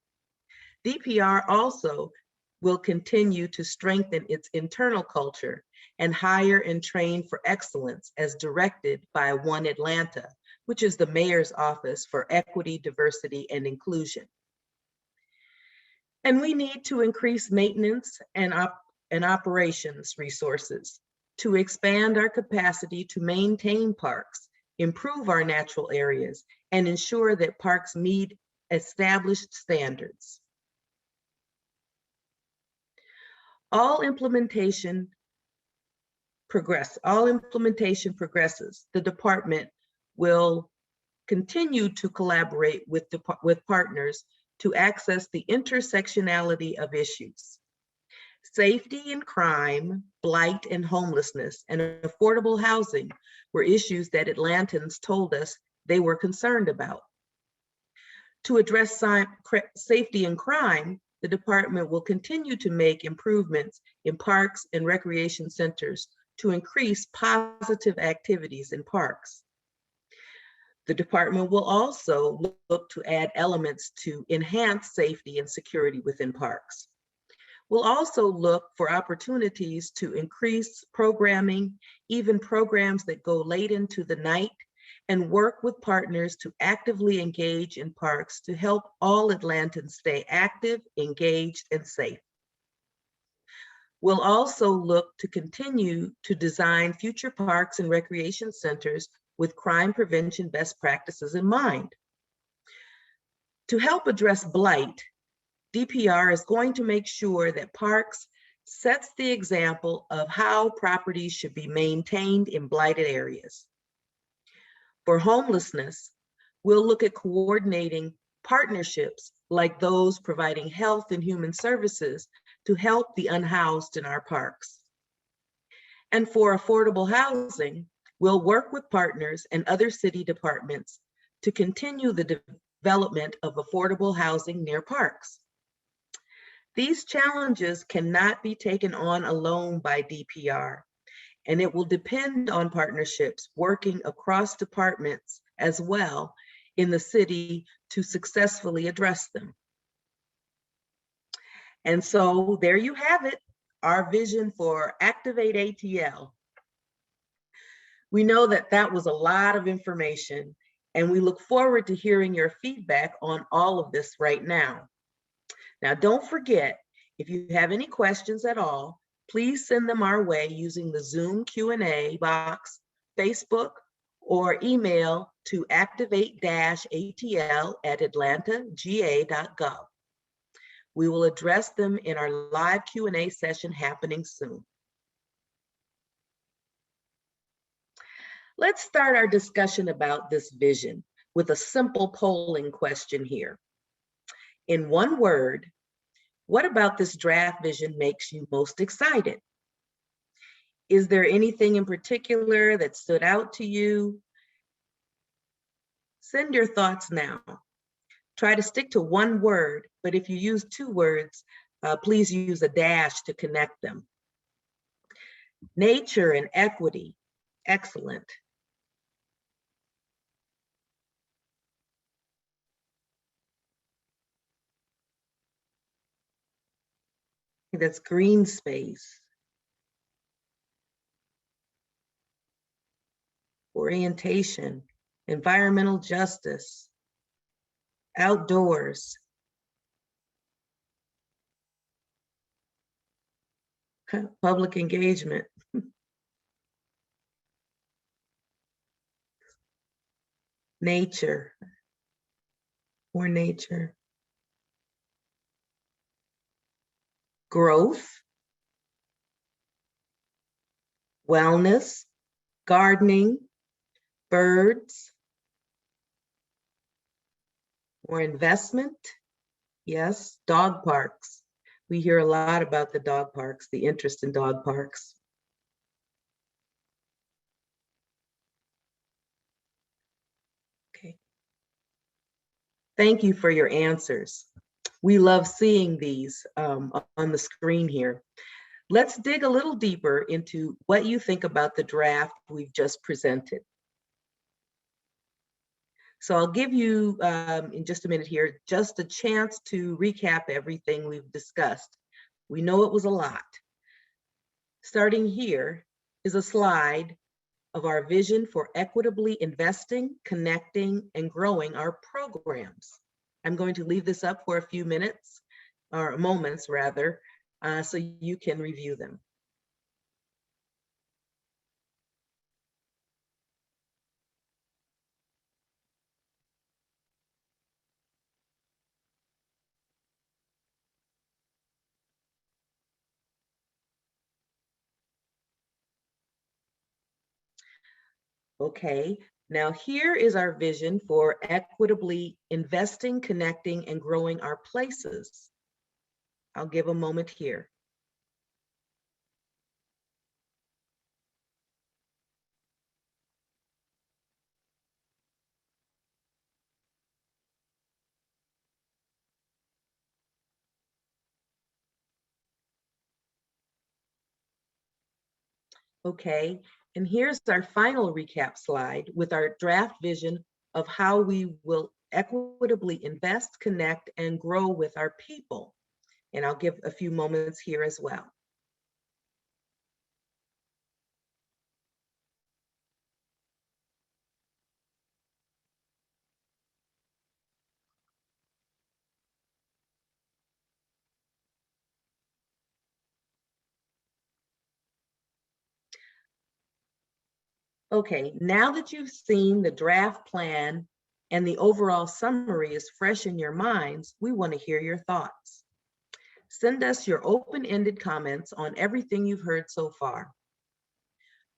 DPR also will continue to strengthen its internal culture and hire and train for excellence as directed by One Atlanta, which is the Mayor's Office for Equity, Diversity, and Inclusion. And we need to increase maintenance and operations resources to expand our capacity to maintain parks, improve our natural areas, and ensure that parks meet established standards. All implementation progresses. The department will continue to collaborate with partners to access the intersectionality of issues. Safety and crime, blight and homelessness, and affordable housing were issues that Atlantans told us they were concerned about. To address safety and crime, the department will continue to make improvements in parks and recreation centers to increase positive activities in parks. The department will also look to add elements to enhance safety and security within parks. We'll also look for opportunities to increase programming, even programs that go late into the night, and work with partners to actively engage in parks to help all Atlantans stay active, engaged, and safe. We'll also look to continue to design future parks and recreation centers with crime prevention best practices in mind. To help address blight, DPR is going to make sure that parks sets the example of how properties should be maintained in blighted areas. For homelessness, we'll look at coordinating partnerships like those providing health and human services to help the unhoused in our parks. And for affordable housing, we'll work with partners and other city departments to continue the development of affordable housing near parks. These challenges cannot be taken on alone by DPR, and it will depend on partnerships working across departments as well in the city to successfully address them. And so there you have it, our vision for ActivateATL. We know that that was a lot of information, and we look forward to hearing your feedback on all of this right now. Now, don't forget, if you have any questions at all, please send them our way using the Zoom Q&A box, Facebook, or email to activate-atl@atlantag.gov. We will address them in our live Q&A session happening soon. Let's start our discussion about this vision with a simple polling question here. In one word, what about this draft vision makes you most excited? Is there anything in particular that stood out to you? Send your thoughts now. Try to stick to one word, but if you use two words, please use a dash to connect them. Nature and equity, excellent. That's green space. Orientation, environmental justice, outdoors, public engagement. Nature, more nature. Growth, wellness, gardening, birds, more investment. Yes, dog parks. We hear a lot about the dog parks, the interest in dog parks. Okay. Thank you for your answers. We love seeing these on the screen here. Let's dig a little deeper into what you think about the draft we've just presented. So I'll give you, in just a minute here, just a chance to recap everything we've discussed. We know it was a lot. Starting here is a slide of our vision for equitably investing, connecting, and growing our programs. I'm going to leave this up for a few minutes, or moments rather, so you can review them. Okay, now here is our vision for equitably investing, connecting, and growing our places. I'll give a moment here. Okay, and here's our final recap slide with our draft vision of how we will equitably invest, connect, and grow with our people. And I'll give a few moments here as well. Okay, now that you've seen the draft plan and the overall summary is fresh in your minds, we want to hear your thoughts. Send us your open-ended comments on everything you've heard so far.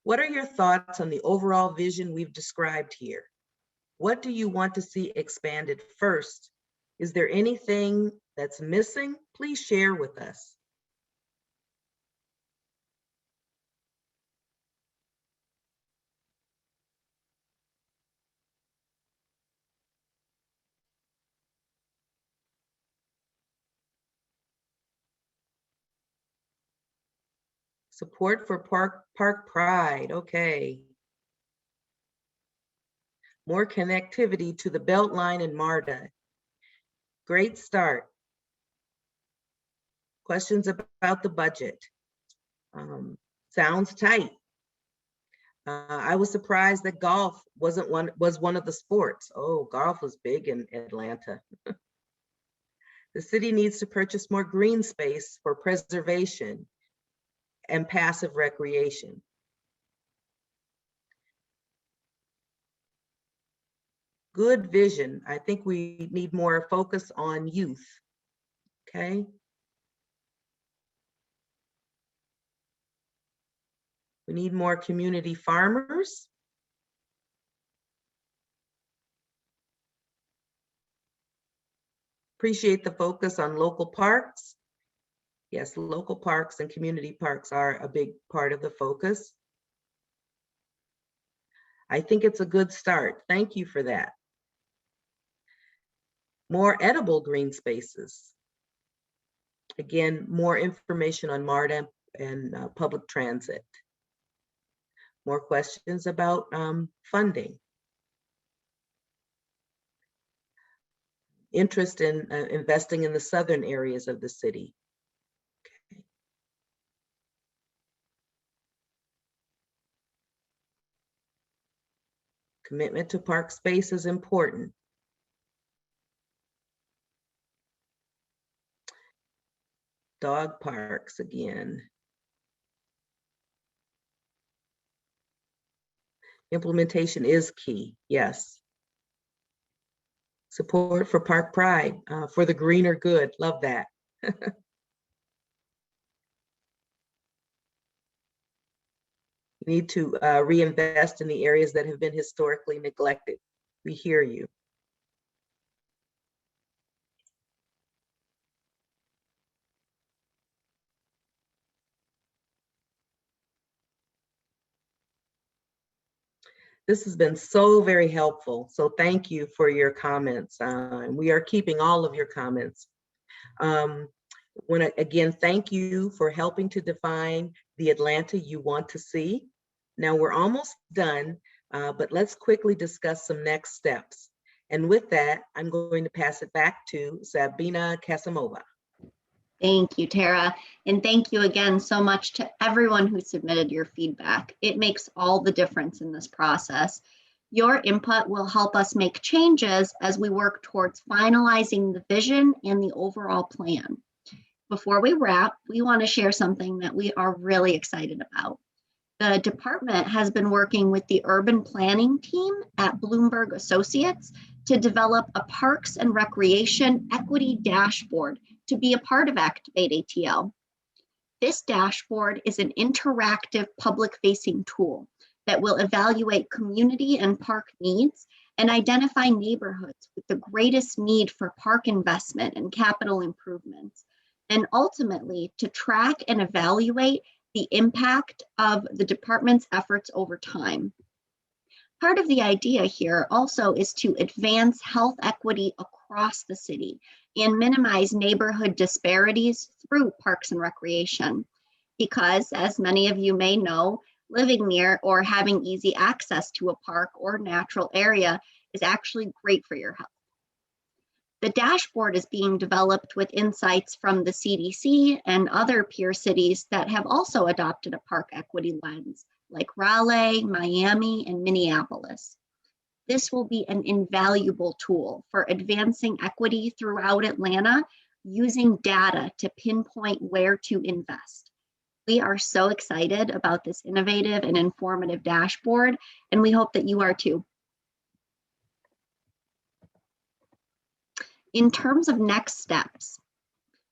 What are your thoughts on the overall vision we've described here? What do you want to see expanded first? Is there anything that's missing? Please share with us. Support for park pride, okay. More connectivity to the Beltline and MARTA. Great start. Questions about the budget. Sounds tight. I was surprised that golf was one of the sports. Oh, golf was big in Atlanta. The city needs to purchase more green space for preservation and passive recreation. Good vision. I think we need more focus on youth. Okay. We need more community farmers. Appreciate the focus on local parks. Yes, local parks and community parks are a big part of the focus. I think it's a good start. Thank you for that. More edible green spaces. Again, more information on MARTA and public transit. More questions about funding. Interest in investing in the southern areas of the city. Okay. Commitment to park space is important. Dog parks again. Implementation is key, yes. Support for park pride, for the greener good, love that. We need to reinvest in the areas that have been historically neglected. We hear you. This has been so very helpful. So thank you for your comments. We are keeping all of your comments. Want to again thank you for helping to define the Atlanta you want to see. Now we're almost done, but let's quickly discuss some next steps. And with that, I'm going to pass it back to Sabina Kasimova. Thank you, Tara. And thank you again so much to everyone who submitted your feedback. It makes all the difference in this process. Your input will help us make changes as we work towards finalizing the vision and the overall plan. Before we wrap, we want to share something that we are really excited about. The department has been working with the urban planning team at Bloomberg Associates to develop a Parks and Recreation equity dashboard to be a part of ActivateATL. This dashboard is an interactive public-facing tool that will evaluate community and park needs and identify neighborhoods with the greatest need for park investment and capital improvements, and ultimately to track and evaluate the impact of the department's efforts over time. Part of the idea here also is to advance health equity across the city and minimize neighborhood disparities through parks and recreation. Because, as many of you may know, living near or having easy access to a park or natural area is actually great for your health. The dashboard is being developed with insights from the CDC and other peer cities that have also adopted a park equity lens, like Raleigh, Miami, and Minneapolis. This will be an invaluable tool for advancing equity throughout Atlanta using data to pinpoint where to invest. We are so excited about this innovative and informative dashboard, and we hope that you are too. In terms of next steps,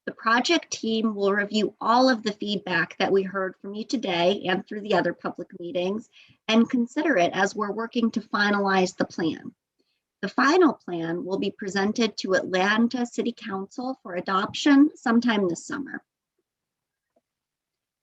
the project team will review all of the feedback that we heard from you today and through the other public meetings and consider it as we're working to finalize the plan. The final plan will be presented to Atlanta City Council for adoption sometime this summer.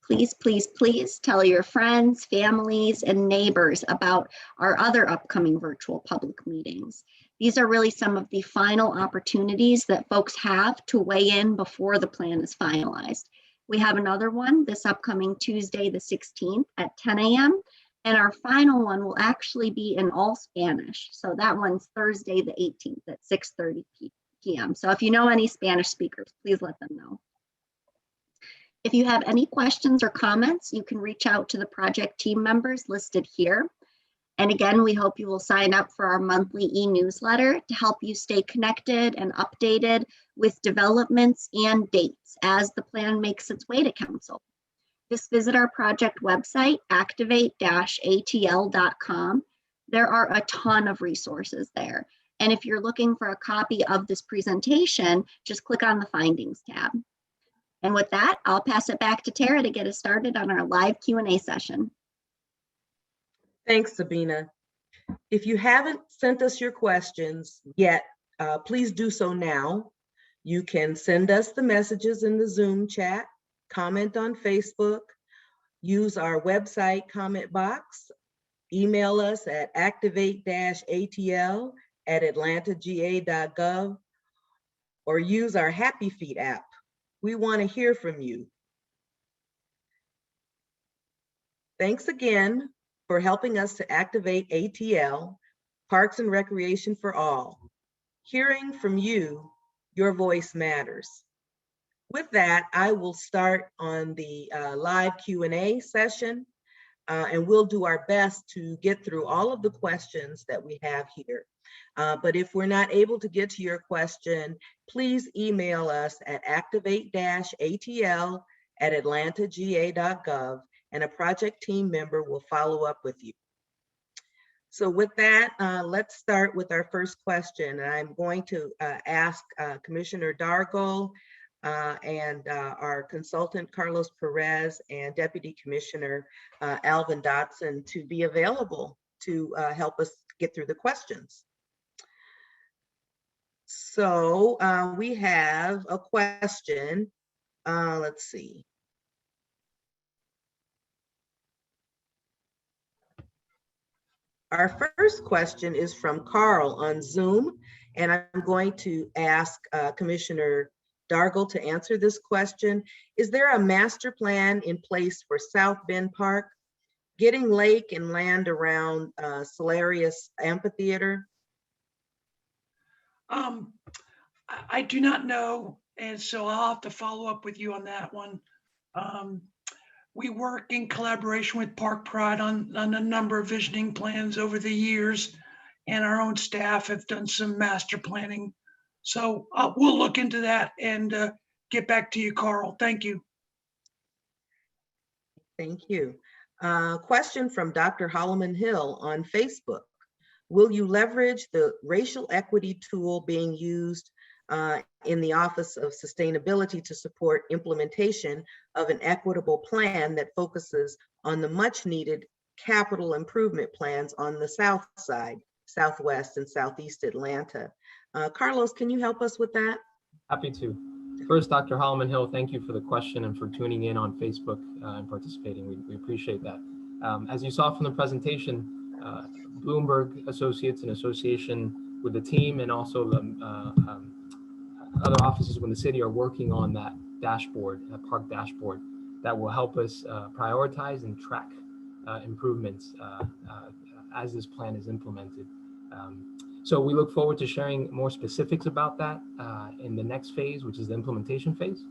Please, please, please tell your friends, families, and neighbors about our other upcoming virtual public meetings. These are really some of the final opportunities that folks have to weigh in before the plan is finalized. We have another one this upcoming Tuesday, the 16th at 10 a.m. And our final one will actually be in all Spanish. So that one's Thursday, the 18th at 6:30 p.m. So if you know any Spanish speakers, please let them know. If you have any questions or comments, you can reach out to the project team members listed here. And again, we hope you will sign up for our monthly e-newsletter to help you stay connected and updated with developments and dates as the plan makes its way to council. Just visit our project website, ActivateATL.com. There are a ton of resources there. And if you're looking for a copy of this presentation, just click on the Findings tab. And with that, I'll pass it back to Tara to get us started on our live Q&A session. Thanks, Sabina. If you haven't sent us your questions yet, please do so now. You can send us the messages in the Zoom chat, comment on Facebook, use our website comment box, email us at activate-atl@atlantagA.gov, or use our Happy Feet app. We want to hear from you. Thanks again for helping us to activate ATL, Parks and Recreation for All. Hearing from you, your voice matters. With that, I will start on the live Q&A session, and we'll do our best to get through all of the questions that we have here. But if we're not able to get to your question, please email us at activate-atl@atlantagA.gov, and a project team member will follow up with you. So with that, let's start with our first question. I'm going to ask Commissioner Dargle and our consultant, Carlos Perez, and Deputy Commissioner Alvin Dotson to be available to help us get through the questions. So we have a question. Let's see. Our first question is from Carl on Zoom, and I'm going to ask Commissioner Dargle to answer this question. Is there a master plan in place for South Bend Park, getting lake and land around Solarius Amphitheater? I do not know, and so I'll have to follow up with you on that one. We work in collaboration with Park Pride on a number of visioning plans over the years, and our own staff have done some master planning. So we'll look into that and get back to you, Carl. Thank you. Thank you. Question from Dr. Holloman Hill on Facebook. Will you leverage the racial equity tool being used in the Office of Sustainability to support implementation of an equitable plan that focuses on the much needed capital improvement plans on the South Side, Southwest and Southeast Atlanta? Carlos, can you help us with that? Happy to. First, Dr. Holloman Hill, thank you for the question and for tuning in on Facebook and participating. We appreciate that. As you saw from the presentation, Bloomberg Associates in association with the team and also the other offices within the city are working on that dashboard, that park dashboard, that will help us prioritize and track improvements as this plan is implemented. So we look forward to sharing more specifics about that in the next phase, which is the implementation phase,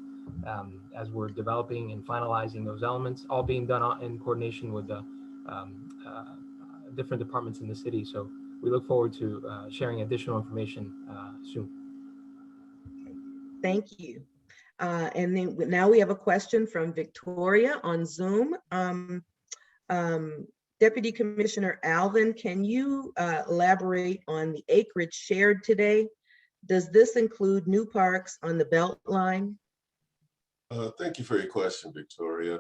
as we're developing and finalizing those elements, all being done in coordination with the different departments in the city. So we look forward to sharing additional information soon. Thank you. And then now we have a question from Victoria on Zoom. Deputy Commissioner Alvin, can you elaborate on the acreage shared today? Does this include new parks on the Beltline? Thank you for your question, Victoria.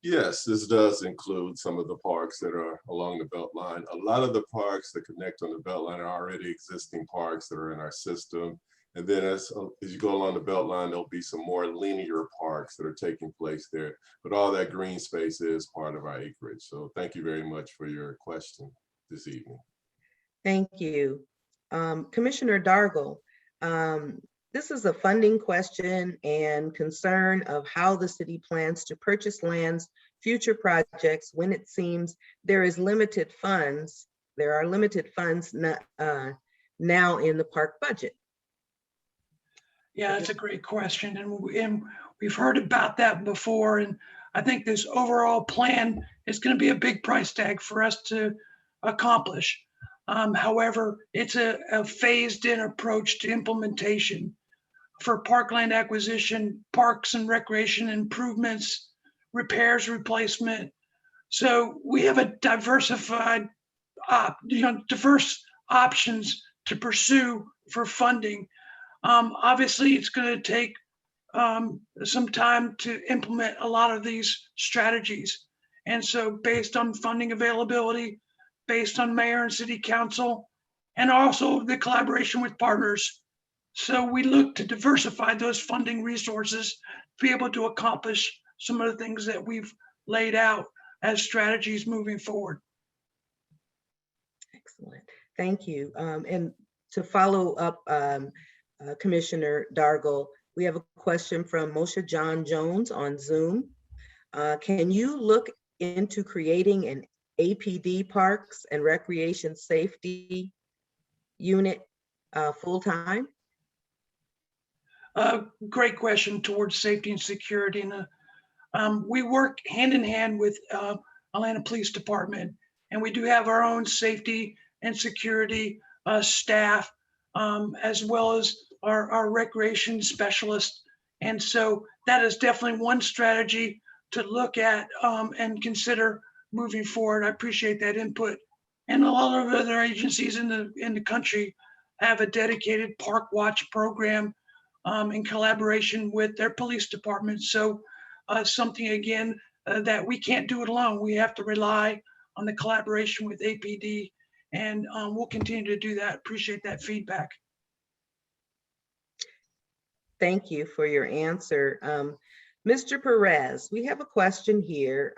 Yes, this does include some of the parks that are along the Beltline. A lot of the parks that connect on the Beltline are already existing parks that are in our system. And then as you go along the Beltline, there'll be some more linear parks that are taking place there. But all that green space is part of our acreage. So thank you very much for your question this evening. Thank you. Commissioner Dargle, this is a funding question and concern of how the city plans to purchase lands, future projects, when it seems there is limited funds. There are limited funds now in the park budget. Yeah, that's a great question. And we've heard about that before. And I think this overall plan is going to be a big price tag for us to accomplish. However, it's a phased in approach to implementation for parkland acquisition, parks and recreation improvements, repairs, replacement. So we have a diversified, diverse options to pursue for funding. Obviously, it's going to take some time to implement a lot of these strategies. And so based on funding availability, based on mayor and city council, and also the collaboration with partners. So we look to diversify those funding resources to be able to accomplish some of the things that we've laid out as strategies moving forward. Excellent, thank you. And to follow up, Commissioner Dargle, we have a question from Moshe John Jones on Zoom. Can you look into creating an APD Parks and Recreation Safety Unit full-time? Great question towards safety and security. And we work hand in hand with Atlanta Police Department, and we do have our own safety and security staff, as well as our recreation specialists. And so that is definitely one strategy to look at and consider moving forward. I appreciate that input. And a lot of other agencies in the country have a dedicated park watch program in collaboration with their police departments. So something again that we can't do it alone. We have to rely on the collaboration with APD, and we'll continue to do that. Appreciate that feedback. Thank you for your answer. Mr. Perez, we have a question here.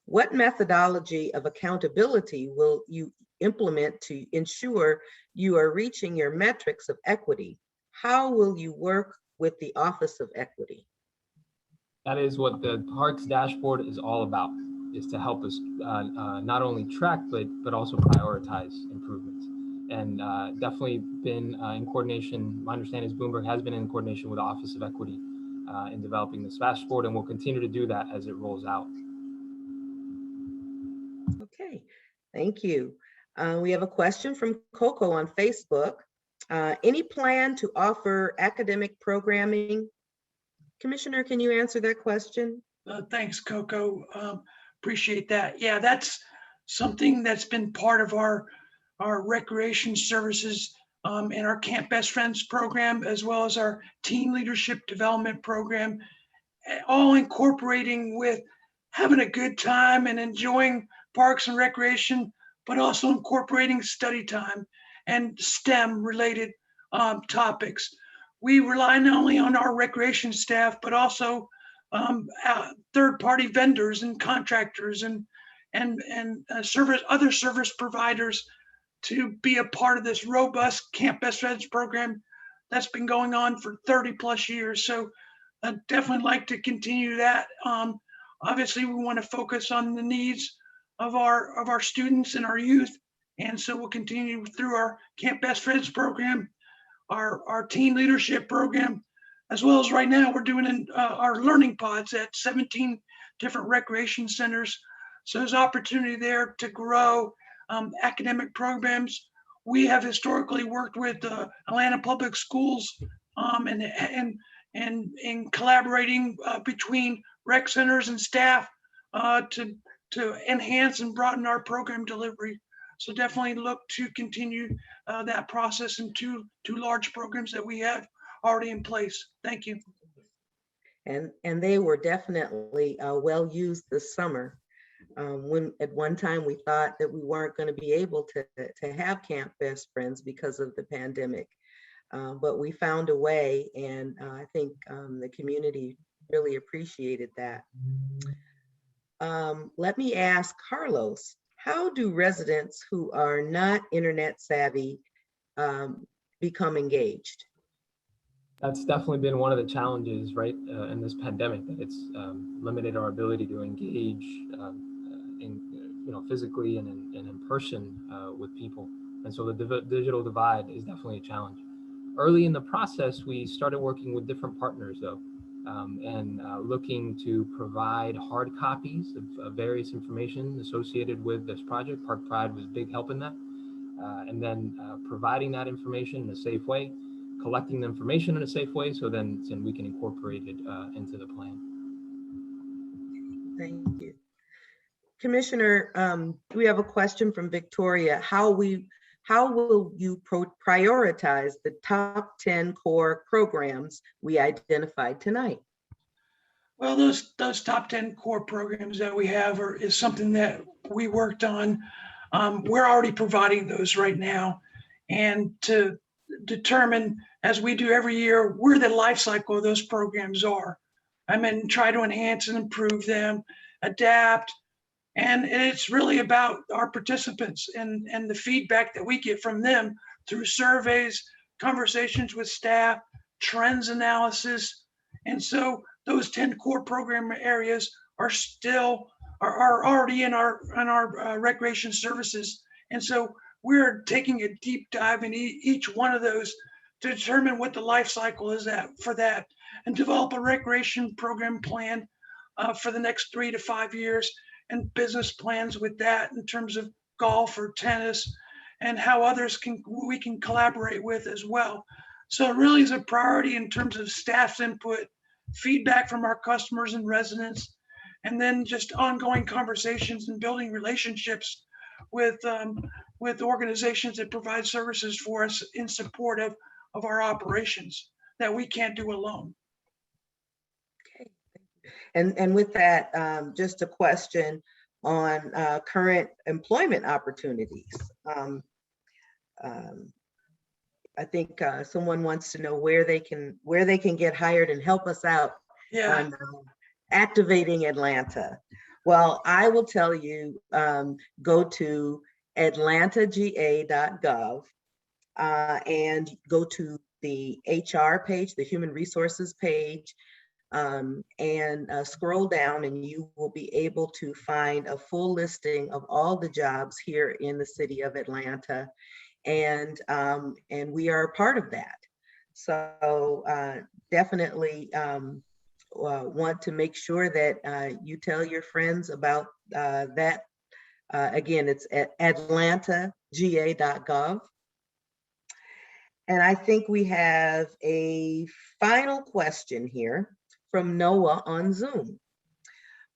What methodology of accountability will you implement to ensure you are reaching your metrics of equity? How will you work with the Office of Equity? That is what the Parks dashboard is all about, is to help us not only track, but also prioritize improvements. And definitely been in coordination. My understanding is Bloomberg has been in coordination with the Office of Equity in developing this dashboard, and we'll continue to do that as it rolls out. Okay, thank you. We have a question from Coco on Facebook. Any plan to offer academic programming? Commissioner, can you answer that question? Thanks, Coco. Appreciate that. Yeah, that's something that's been part of our recreation services in our Camp Best Friends program, as well as our teen leadership development program, all incorporating with having a good time and enjoying parks and recreation, but also incorporating study time and STEM related topics. We rely not only on our recreation staff, but also third-party vendors and contractors and other service providers to be a part of this robust Camp Best Friends program that's been going on for 30 plus years. So I'd definitely like to continue that. Obviously, we want to focus on the needs of our students and our youth. And so we'll continue through our Camp Best Friends program, our teen leadership program, as well as right now we're doing our learning pods at 17 different recreation centers. So there's opportunity there to grow academic programs. We have historically worked with Atlanta Public Schools and and collaborating between rec centers and staff to enhance and broaden our program delivery. So definitely look to continue that process in two large programs that we have already in place. Thank you. And they were definitely well used this summer. When at one time we thought that we weren't going to be able to have Camp Best Friends because of the pandemic, but we found a way, and I think the community really appreciated that. Let me ask Carlos, how do residents who are not internet savvy become engaged? That's definitely been one of the challenges, right, in this pandemic, that it's limited our ability to engage physically and in person with people. And so the digital divide is definitely a challenge. Early in the process, we started working with different partners, though, and looking to provide hard copies of various information associated with this project. Park Pride was a big help in that. And then providing that information in a safe way, collecting the information in a safe way, so then we can incorporate it into the plan. Thank you. Commissioner, we have a question from Victoria. How will you prioritize the top 10 core programs we identified tonight? Well, those top 10 core programs that we have is something that we worked on. We're already providing those right now, and to determine, as we do every year, where the life cycle of those programs are. I mean, try to enhance and improve them, adapt. And it's really about our participants and the feedback that we get from them through surveys, conversations with staff, trends analysis. And so those 10 core program areas are already in our recreation services. And so we're taking a deep dive in each one of those to determine what the life cycle is for that, and develop a recreation program plan for the next 3 to 5 years, and business plans with that in terms of golf or tennis, and how others we can collaborate with as well. So it really is a priority in terms of staff's input, feedback from our customers and residents, and then just ongoing conversations and building relationships with organizations that provide services for us in support of our operations that we can't do alone. And with that, just a question on current employment opportunities. I think someone wants to know where they can get hired and help us out on activating Atlanta. Well, I will tell you, go to atlantagA.gov and go to the HR page, the Human Resources page, and scroll down, and you will be able to find a full listing of all the jobs here in the city of Atlanta, and we are a part of that. So definitely want to make sure that you tell your friends about that. Again, it's at atlantagA.gov. And I think we have a final question here from Noah on Zoom.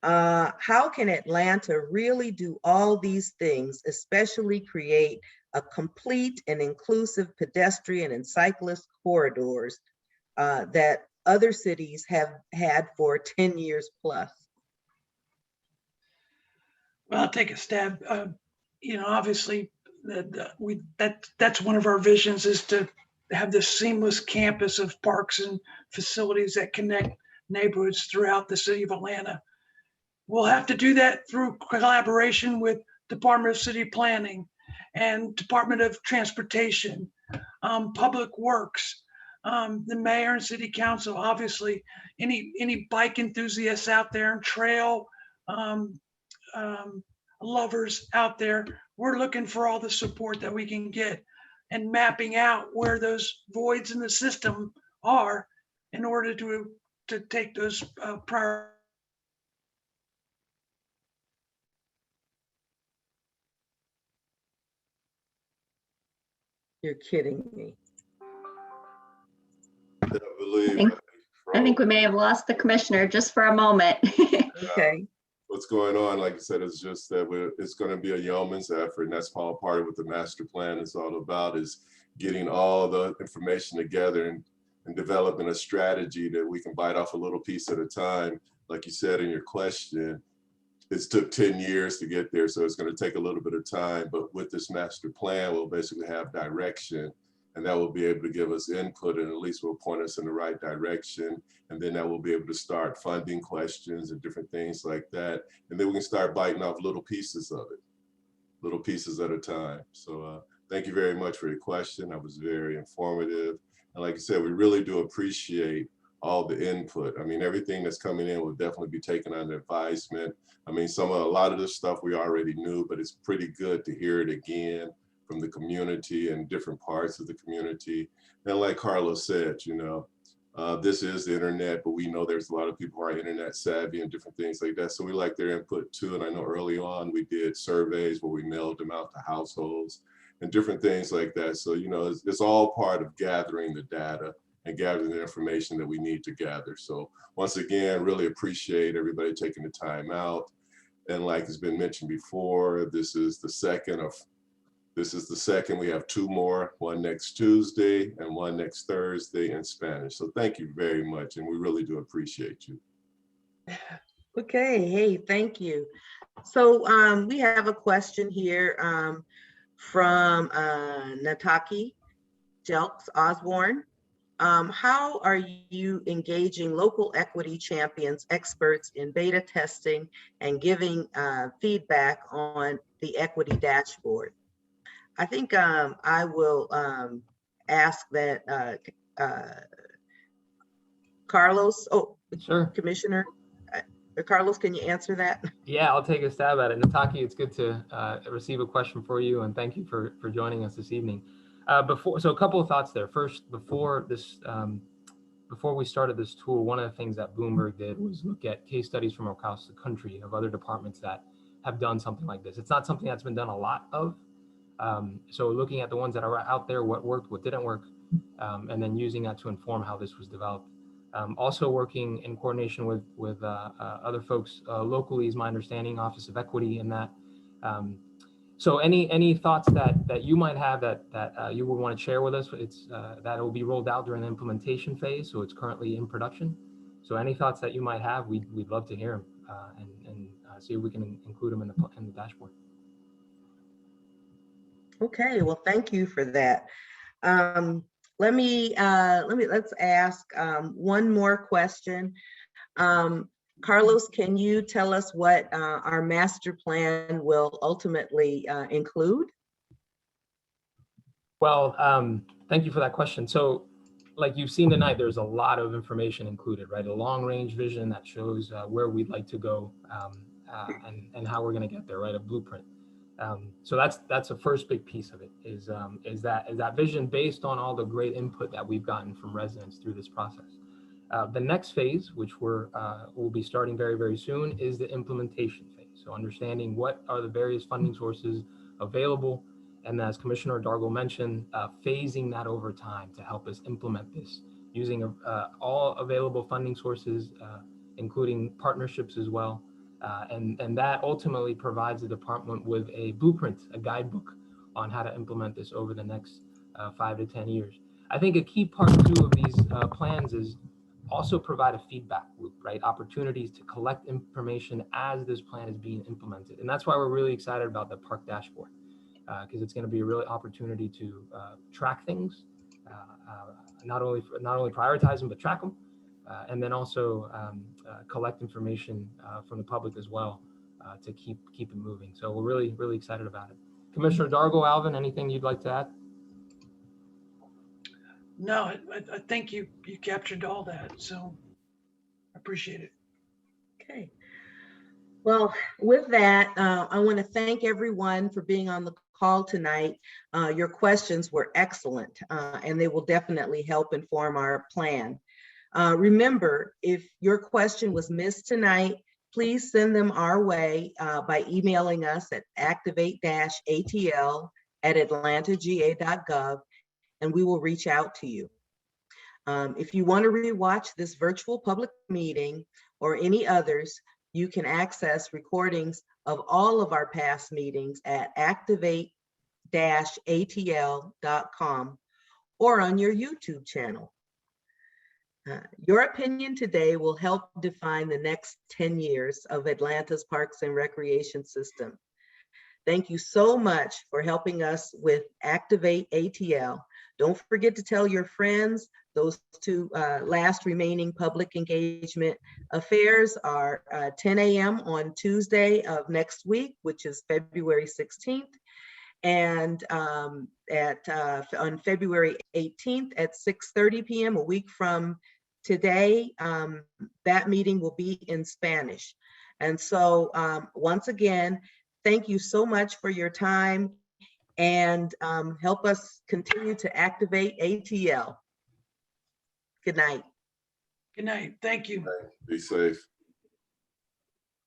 How can Atlanta really do all these things, especially create a complete and inclusive pedestrian and cyclist corridors that other cities have had for 10 years plus? Well, I'll take a stab. Obviously, that's one of our visions, is to have this seamless campus of parks and facilities that connect neighborhoods throughout the city of Atlanta. We'll have to do that through collaboration with Department of City Planning and Department of Transportation, Public Works, the mayor and city council, obviously, any bike enthusiasts out there and trail lovers out there. We're looking for all the support that we can get and mapping out where those voids in the system are in order to take those priorities. You're kidding me. I believe I think we may have lost the commissioner just for a moment. Okay. What's going on, like I said, is just that it's going to be a yeoman's effort, and that's all part of what the master plan is all about, is getting all the information together and developing a strategy that we can bite off a little piece at a time. Like you said in your question, it's took 10 years to get there, so it's going to take a little bit of time. But with this master plan, we'll basically have direction, and that will be able to give us input, and at least will point us in the right direction. And then that will be able to start funding questions and different things like that. And then we can start biting off little pieces of it, little pieces at a time. So thank you very much for your question. That was very informative. And like I said, we really do appreciate all the input. I mean, everything that's coming in will definitely be taken under advisement. I mean, a lot of this stuff we already knew, but it's pretty good to hear it again from the community and different parts of the community. And like Carlos said, this is the internet, but we know there's a lot of people who are internet savvy and different things like that. So we like their input too. And I know early on we did surveys where we mailed them out to households and different things like that. So, it's all part of gathering the data and gathering the information that we need to gather. So once again, really appreciate everybody taking the time out. And like has been mentioned before, this is the second. We have 2 more, one next Tuesday and one next Thursday in Spanish. So thank you very much. And we really do appreciate you. Okay, hey, thank you. So we have a question here from Nataki Jelks Osborne. How are you engaging local equity champions, experts in beta testing and giving feedback on the equity dashboard? I think I will ask that Carlos, sure. Commissioner, Carlos, can you answer that? Yeah, I'll take a stab at it. Nataki, it's good to receive a question for you, and thank you for joining us this evening. So a couple of thoughts there. First, before we started this tool, one of the things that Bloomberg did was look at case studies from across the country of other departments that have done something like this. It's not something that's been done a lot of. So looking at the ones that are out there, what worked, what didn't work, and then using that to inform how this was developed. Also working in coordination with other folks locally is my understanding, Office of Equity in that. So any thoughts that you might have that you would want to share with us? It's that will be rolled out during the implementation phase, so it's currently in production. So any thoughts that you might have, we'd love to hear them and see if we can include them in the dashboard. Okay, well, thank you for that. Let's ask one more question. Carlos, can you tell us what our master plan will ultimately include? Well, thank you for that question. So like you've seen tonight, there's a lot of information included, right? A long range vision that shows where we'd like to go and how we're going to get there, right? A blueprint. So that's the first big piece of it is that vision based on all the great input that we've gotten from residents through this process. The next phase, which we'll be starting very, very soon, is the implementation phase. So understanding what are the various funding sources available, and as Commissioner Dargle mentioned, phasing that over time to help us implement this using all available funding sources, including partnerships as well. And that ultimately provides the department with a blueprint, a guidebook on how to implement this over the next 5 to 10 years. I think a key part too of these plans is also provide a feedback loop, right? Opportunities to collect information as this plan is being implemented. And that's why we're really excited about the park dashboard, because it's going to be a real opportunity to track things, not only prioritize them, but track them. And then also collect information from the public as well to keep it moving. So we're really, really excited about it. Commissioner Dargle, Alvin, anything you'd like to add? No, I think you captured all that, so I appreciate it. Okay. Well, with that, I want to thank everyone for being on the call tonight. Your questions were excellent, and they will definitely help inform our plan. Remember, if your question was missed tonight, please send them our way by emailing us at ActivateATL@atlantagA.gov, and we will reach out to you. If you want to rewatch this virtual public meeting or any others, you can access recordings of all of our past meetings at ActivateATL.com or on your YouTube channel. Your opinion today will help define the next 10 years of Atlanta's Parks and Recreation System. Thank you so much for helping us with ActivateATL. Don't forget to tell your friends. Those two last remaining public engagement affairs are 10 a.m. on Tuesday of next week, which is February 16th, and on February 18th at 6:30 p.m., a week from today, that meeting will be in Spanish. And so once again, thank you so much for your time, and help us continue to activate ATL. Good night. Good night. Thank you. Be safe.